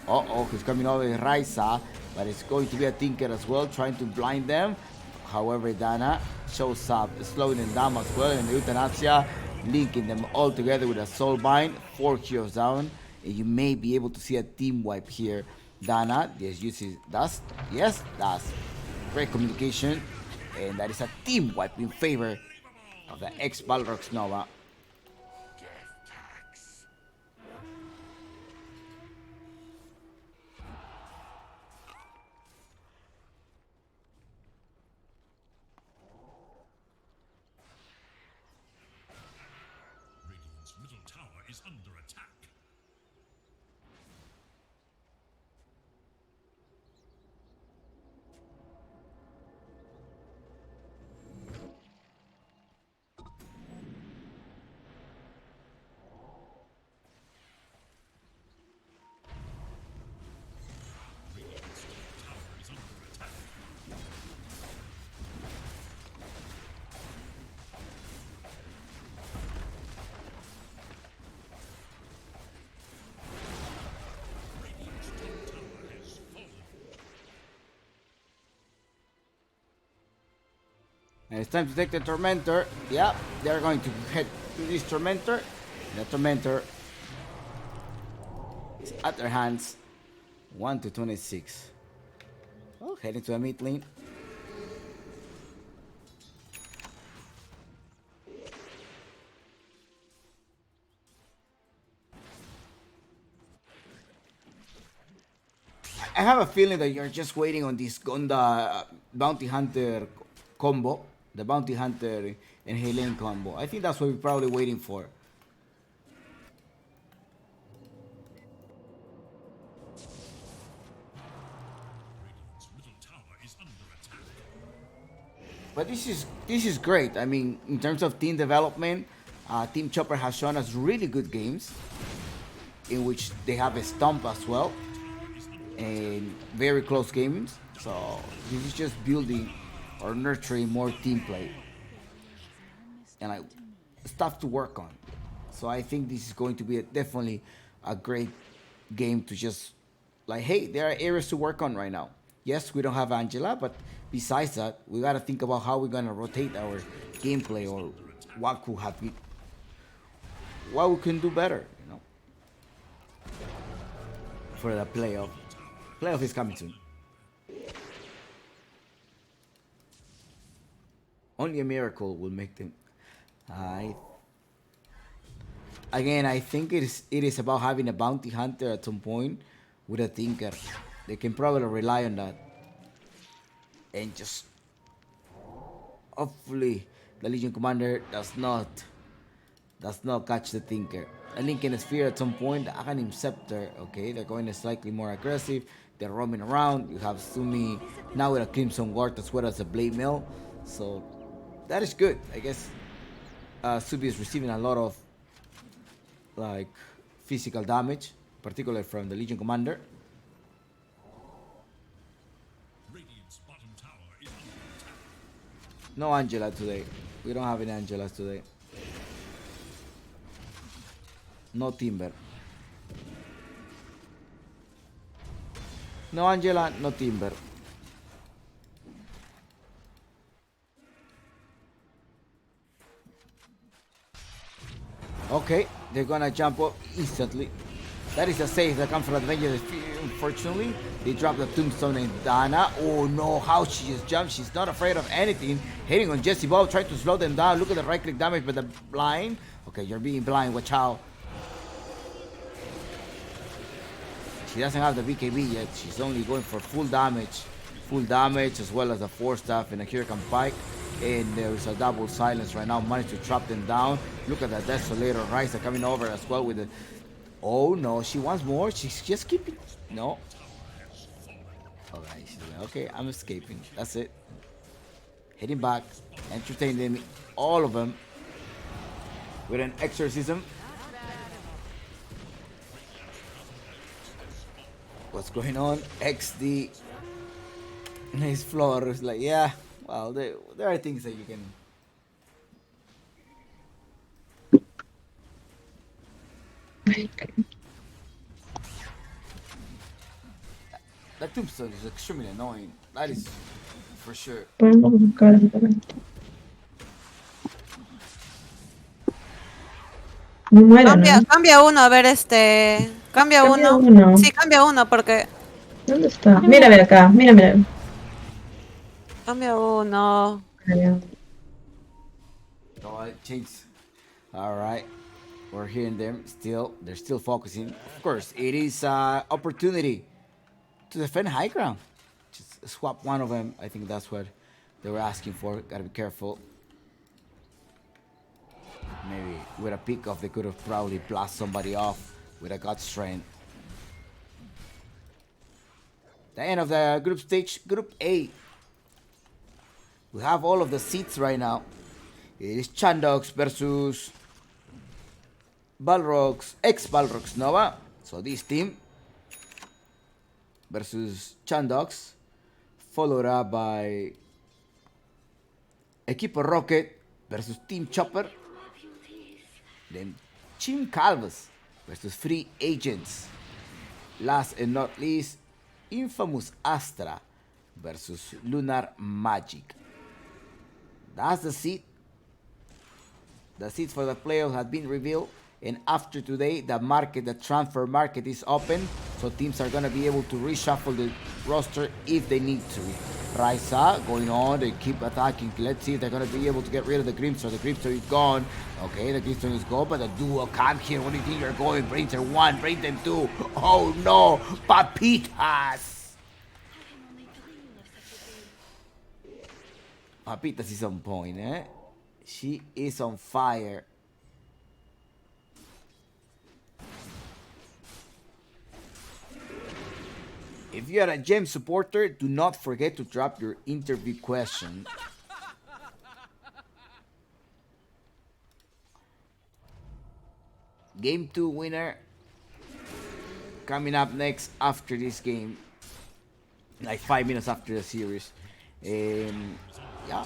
Oh, he's coming over with Raisa, but it's going to be a Tinker as well, trying to blind them. However, Dana shows up, slowing them down as well, and Euthanasia linking them all together with a Soul Bind. 4 kills down, and you may be able to see a team wipe here. Dana, yes, uses Dust. Yes, Dust. Great communication, and that is a team wipe in favor of the ex-Balrogs Nova. Radiant's middle tower is under attack. And it's time to take the Tormentor. Yeah, they're going to head to this Tormentor. The Tormentor is at their hands. 1 to 26. Oh, heading to a mid lane. I have a feeling that you're just waiting on this Gonda Bounty Hunter combo. The Bounty Hunter and Helene combo. I think that's what we're probably waiting for. Radiant's middle tower is under attack. But this is great. I mean, in terms of team development, Team Chopper has shown us really good games in which they have a stomp as well and very close games. So this is just building or nurturing more team play and like stuff to work on. So I think this is going to be definitely a great game to just like, hey, there are areas to work on right now. Yes, we don't have Angela, but besides that, we gotta think about how we're gonna rotate our gameplay or what could have been, what we can do better, you know, for the playoff. Playoff is coming soon. Only a miracle will make them. I think it is about having a bounty hunter at some point with a thinker. They can probably rely on that, and just hopefully the Legion Commander does not catch the thinker. A Lincoln Sphere at some point, the Aghanim Scepter. Okay, they're going slightly more aggressive. They're roaming around. You have Sumi now with a Crimson Guard as well as a Blade Mill. So that is good. I guess Sumi is receiving a lot of like physical damage, particularly from the Legion Commander. Radiant's bottom tower is under attack. No Angela today. We don't have any Angelas today. No Timber. No Angela, no Timber. Okay, they're gonna jump up instantly. That is a save that comes from Avengers. Unfortunately, they dropped the tombstone in Dana. Oh no, how she just jumped. She's not afraid of anything. Hitting on Jesse Bob, trying to slow them down. Look at the right click damage, but the blind. Okay, you're being blind. Watch out. She doesn't have the BKB yet. She's only going for full damage. Full damage as well as the 4-staff and a Hurricane Pike. And there's a double silence right now. Managed to trap them down. Look at that Desolator Riser coming over as well with the... Oh no, she wants more. She's just keeping... No. Alright, she's like, okay, I'm escaping. That's it. Heading back. Entertain them. All of them. With an exorcism. What's going on? XD. His floor is like, yeah, well, there are things that you can. That tombstone is extremely annoying. That is for sure. Podemos buscar adelante. No muera, ¿no? Cambia uno, a ver, cambia Cambia uno. uno. Sí, cambia uno, porque ¿Dónde está? Mírame acá, mírame. cambia uno. Oh, it changed. All right, we're hearing them still. They're still focusing. Of course, it is opportunity to defend high ground. Just swap one of them. I think that's what they were asking for. Gotta be careful. Maybe with a pick off, they could have probably blasted somebody off with a God Strength. The end of the group stage, Group A. We have all of the seats right now. It is Chandox versus Balrogs, ex-Balrogs Nova. So this team versus Chandox, followed up by Equipo Rocket versus Team Chopper. Then Team Calvus versus Free Agents. Last and not least, Infamous Astra versus Lunar Magic. That's the seat. The seats for the playoffs have been revealed. And after today, the transfer market is open. So teams are going to be able to reshuffle the roster if they need to. Raisa going on. They keep attacking. Let's see if they're going to be able to get rid of the Grimstar. The Grimstar is gone. Okay, the Grimstar is gone. But the duo, come here. What do you think you're going? Bring them one. Bring them two. Oh, no. Papitas. I can only dream of such a day. Papitas is on point, eh? She is on fire. If you are a gem supporter, do not forget to drop your interview question. Game 2 winner coming up next after this game. Like 5 minutes after the series. Yeah.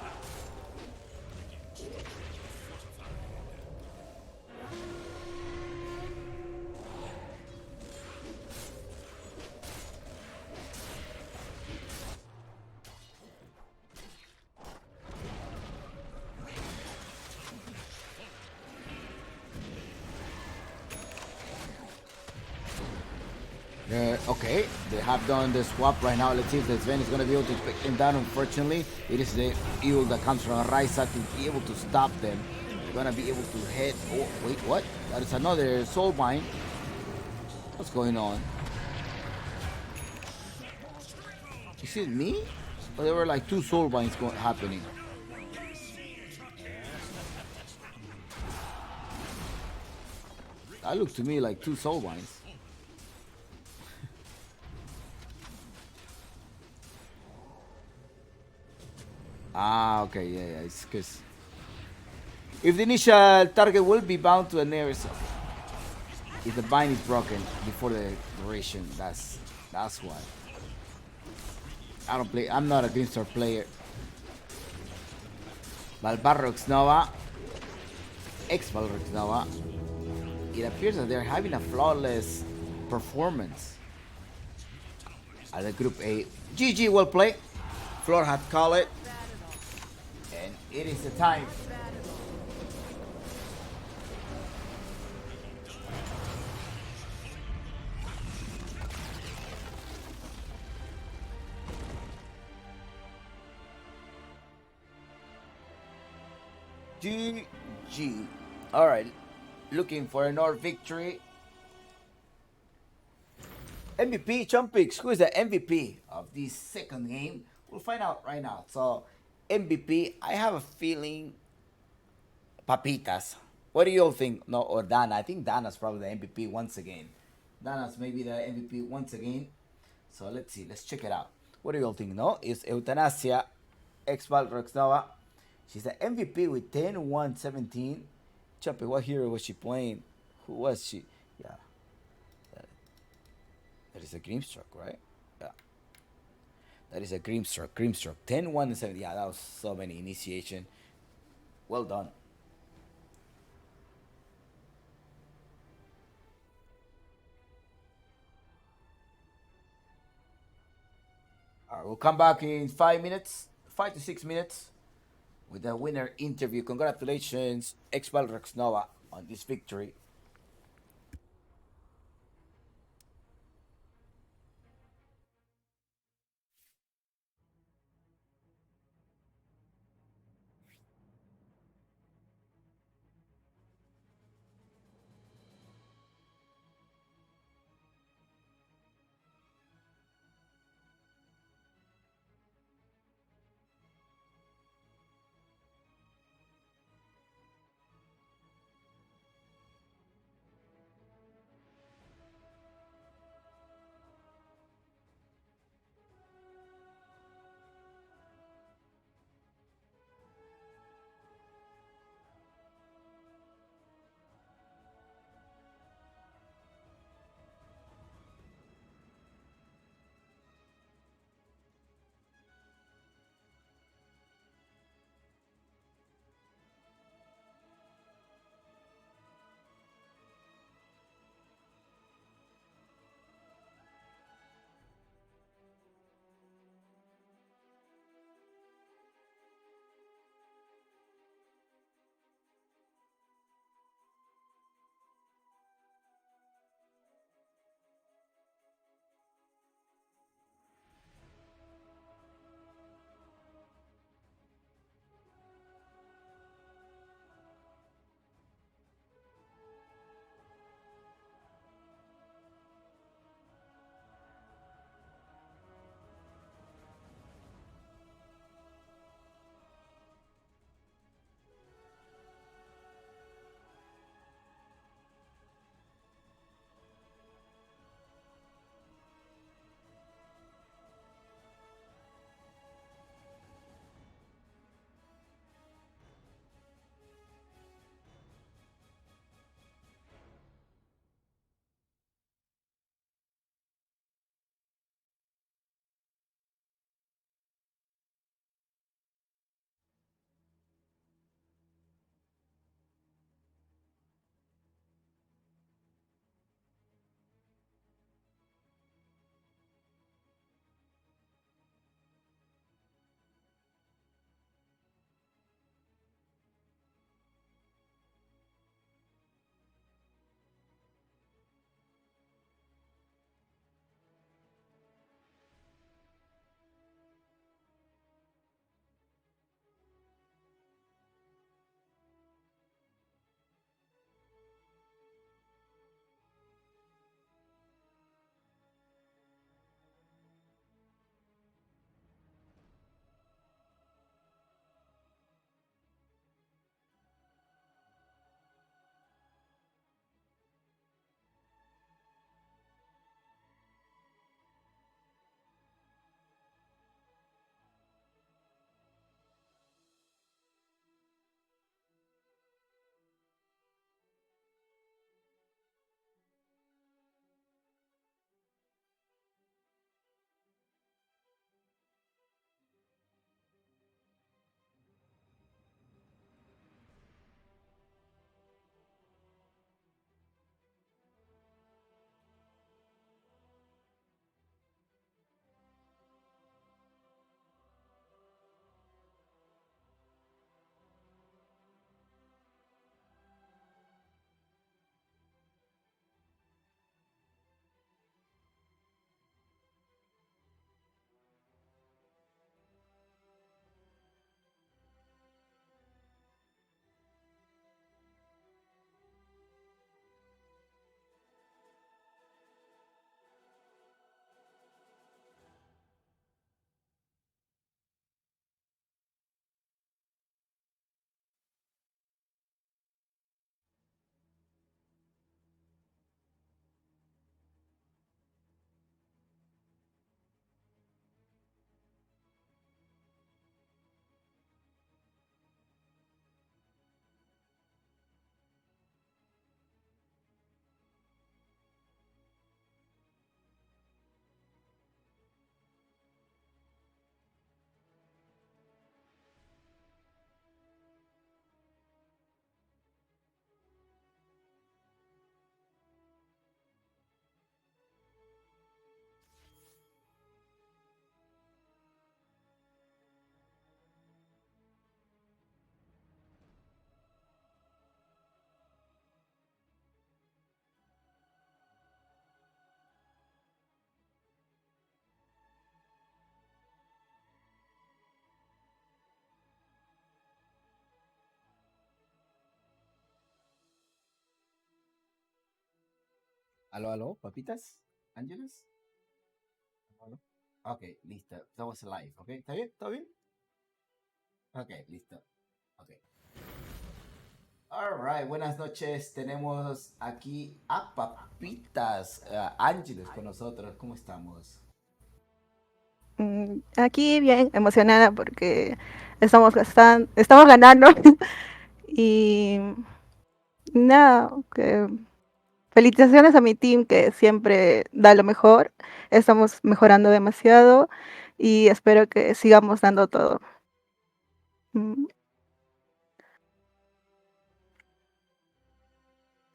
Okay, they have done the swap right now. Let's see if the Sven is going to be able to pick them down. Unfortunately, it is the eel that comes from Raisa to be able to stop them. They're going to be able to head. Oh, wait, what? That is another soul mine. What's going on? Is it me? Or there were like two soul mines happening. That looked to me like two soul mines. Ah, okay, yeah, it's because if the initial target will be bound to the nearest, if the bind is broken before the duration, that's why. I don't play. I'm not a Grimstar player. Balbarrox Nova, ex Balbarrox Nova. It appears that they're having a flawless performance at the Group A. GG, well played. Floor had called it. And it is the time. GG. Alright. Looking for another victory. MVP, Chumpix. Who is the MVP of this second game? We'll find out right now. So, MVP, I have a feeling Papitas. What do you all think? No, or Dana. I think Dana's probably the MVP once again. Dana's maybe the MVP once again. So let's see. Let's check it out. What do you all think? No, it's Eutanasia, ex-Val Roxnova. She's the MVP with 10, 1, 17. Chumpix, what hero was she playing? Who was she? Yeah. That is a Grimstroke, right? Yeah. That is a Grimstroke. Grimstroke. 10, 1, and 7. Yeah, that was so many initiation. Well done. Alright, we'll come back in 5 minutes. 5 to 6 minutes. With the winner interview. Congratulations, Expal Roxnova, on this victory. Aló, aló, papitas, Ángeles. Aló. Ok, listo. Estamos live, ¿ok? ¿Está bien? ¿Todo bien? Ok, listo. Ok. Alright, buenas noches. Tenemos aquí a Papitas, Ángeles con nosotros. ¿Cómo estamos? Aquí bien emocionada porque estamos ganando y nada, felicitaciones a mi team que siempre da lo mejor. Estamos mejorando demasiado y espero que sigamos dando todo. Mm,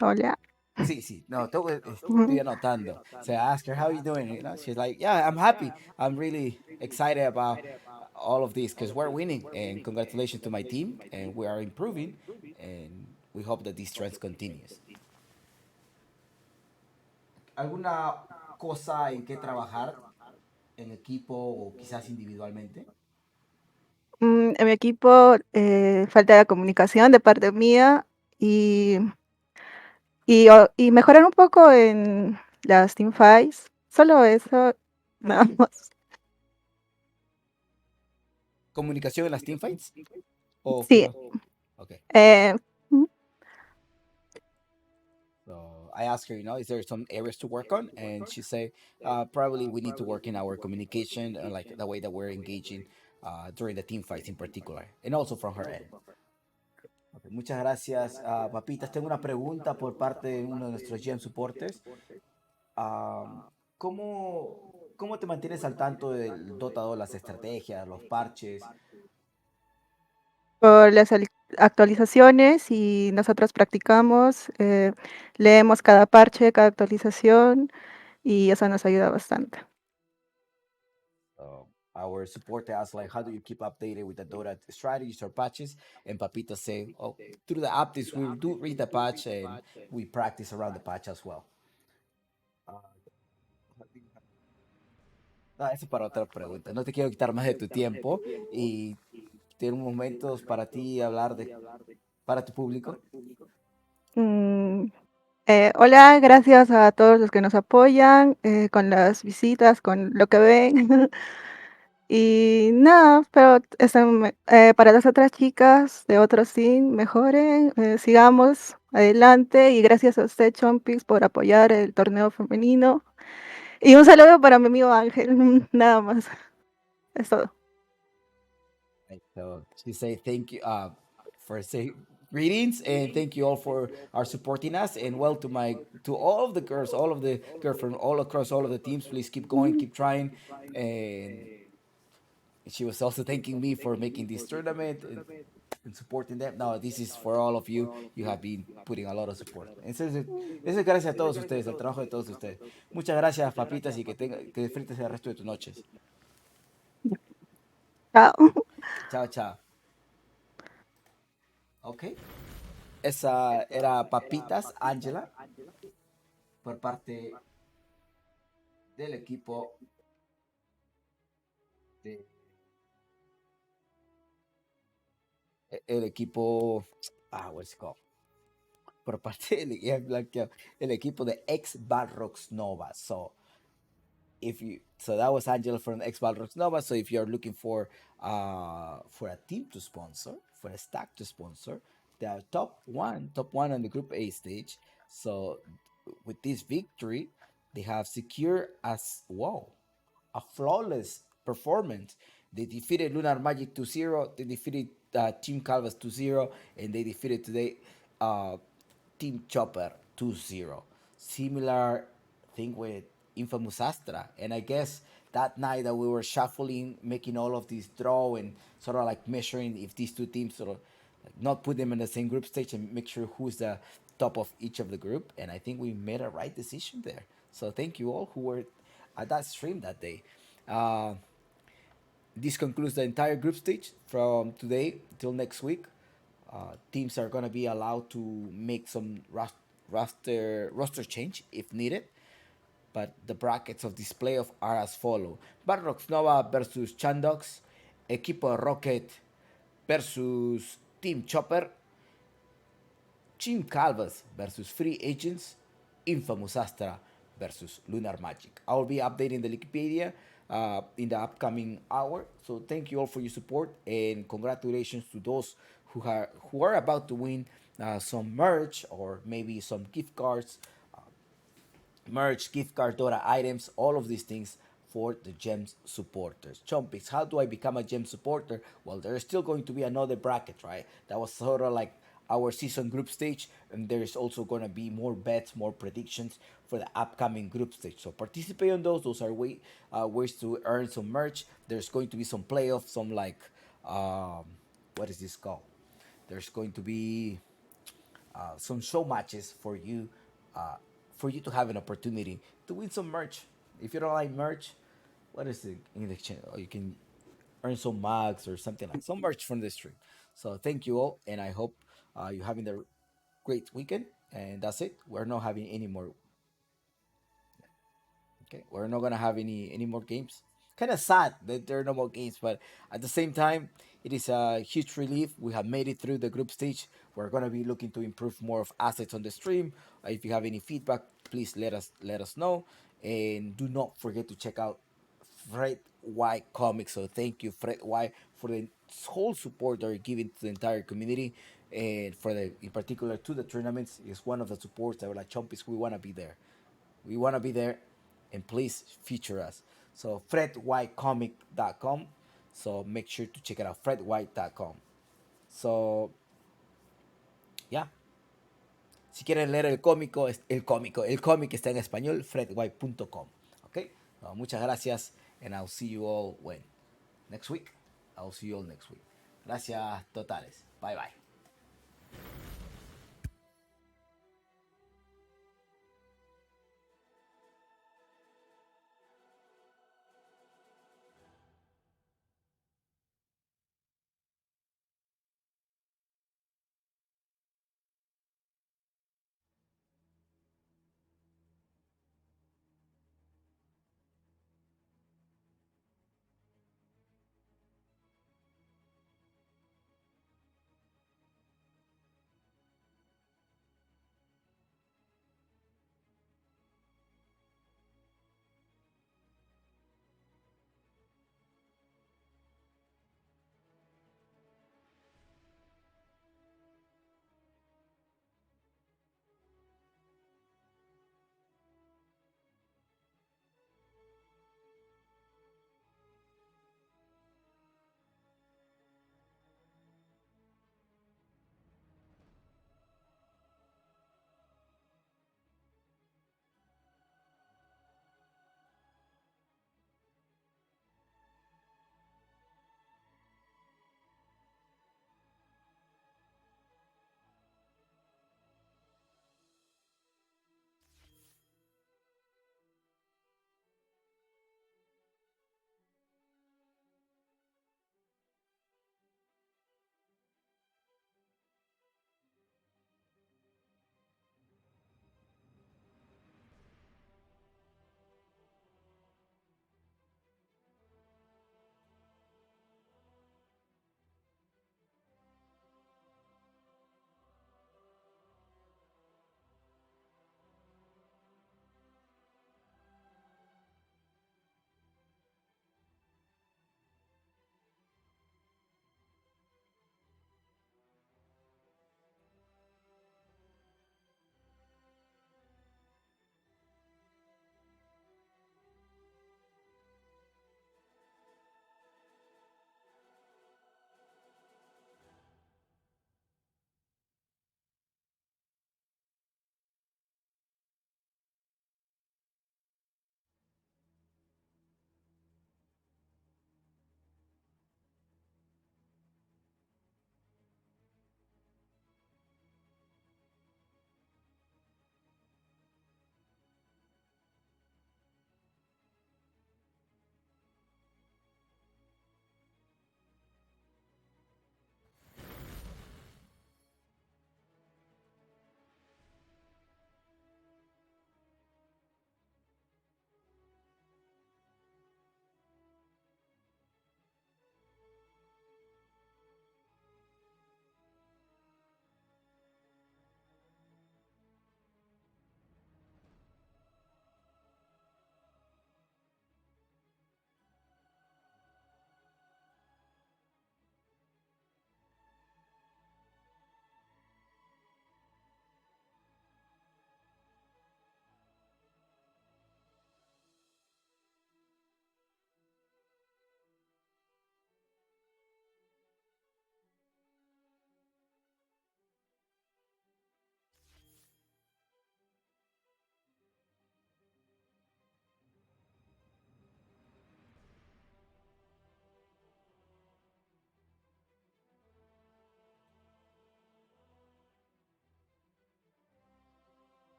Hola. Sí, sí, no, todo, estoy Ujú. anotando. So I asked her, how you doing? You know, she's like, yeah, I'm happy. I'm really excited about all of this because we're winning. And congratulations to my team. And we are improving. And we hope that this trend continues. ¿Alguna cosa en que trabajar en equipo o quizás individualmente? En mi equipo falta de comunicación de parte mía y, y mejorar un poco en las teamfights. Solo eso, nada más. ¿Comunicación en las teamfights? ¿O qué Sí, más? Okay. eh, mm, So I asked her, you know, is there some areas to work on? And she said, probably we need to work in our communication, like the way that we're engaging during the team fights in particular, and also from her end. Okay, muchas gracias, Papitas. Tengo una pregunta por parte de uno de nuestros GM supporters. Am, ¿cómo, ¿Cómo te mantienes al tanto del Dota 2, las estrategias, los parches? por las actualizaciones y nosotros practicamos, leemos cada parche, cada actualización y eso nos ayuda bastante. Our supporter asked, like, how do you keep updated with the Dota strategies or patches? And Papita say, oh, through the updates, we do read the patch and we practice around the patch as well. Eso es para otra pregunta. No te quiero quitar más de tu tiempo y tener momentos para ti hablar de para tu público. Mm, Hola, gracias a todos los que nos apoyan con las visitas, con lo que ven. Y nada, pero para las otras chicas de otros team, mejoren, sigamos adelante y gracias a usted, Chompix, por apoyar el torneo femenino. Y un saludo para mi amigo Ángel, nada más, es todo. Right, so she say thank you for say greetings and thank you all for our supporting us and well to all of the girls, all of the girls from all across all of the teams. Please keep going, keep trying, and she was also thanking me for making this tournament and supporting them. No, this is for all of you. You have been putting a lot of support. Eso es gracias a todos ustedes, al trabajo de todos ustedes. Muchas gracias, papitas, y que disfrutes el resto de tus noches. Chao. Chao, chao. Ok. Esa era Papitas Angela por parte del equipo de el equipo what's it called? Por parte del el equipo de ex Balrox Nova. So that was Angela from ex Balrox Nova. So if you're looking for a team to sponsor, for a stack to sponsor, they are top one on the Group A stage. So with this victory, they have secured as wow a flawless performance. They defeated Lunar Magic 2-0. They defeated Team Calvas 2-0, and they defeated today uh, Team Chopper 2-0. Similar thing with Infamous Astra. And I guess that night that we were shuffling, making all of these draw and sort of like measuring if these two teams sort of like not put them in the same group stage and make sure who's the top of each of the group. And I think we made a right decision there. So thank you all who were at that stream that day. Uh, this concludes the entire group stage from today till next week. Teams are gonna be allowed to make some roster change if needed, but the brackets of this playoff are as follow: Barrox Nova versus Chandox, Equipo Rocket versus Team Chopper, Team Calvas versus Free Agents, Infamous Astra versus Lunar Magic. I'll be updating the Wikipedia in the upcoming hour. So thank you all for your support and congratulations to those who are about to win some merch or maybe some gift cards, merch, gift card, Dota items, all of these things for the Gems supporters. Chompics, how do I become a Gem supporter? Well, there's still going to be another bracket, right? That was sort of like our season group stage, and there's also going to be more bets, more predictions for the upcoming group stage. So participate on those. Those are ways to earn some merch. There's going to be some playoffs, some like, what is this called? There's going to be some show matches uh, for you to have an opportunity to win some merch. If you don't like merch, what is it in the exchange? You can earn some mugs or something like some merch from the stream. So thank you all, and I hope you're having a great weekend. And that's it. We're not having any more. Okay, we're not gonna have any more games. Kind of sad that there are no more games, but at the same time, it is a huge relief. We have made it through the group stage. We're gonna be looking to improve more of assets on the stream. If you have any feedback, please let us know, and do not forget to check out Fred Y Comics. So thank you, Fred Y, for the whole support that you're giving to the entire community, and for the in particular to the tournaments. Is one of the supports that we're like Chompies. We wanna be there. We want to be there, and please feature us. So fredwhitecomic.com. So make sure to check it out, fredwhite.com. So yeah, si quieren leer el cómic está en español, fredwhite.com. Ok, muchas gracias, and I'll see you all when next week. I'll see you all next week. Gracias totales. Bye bye.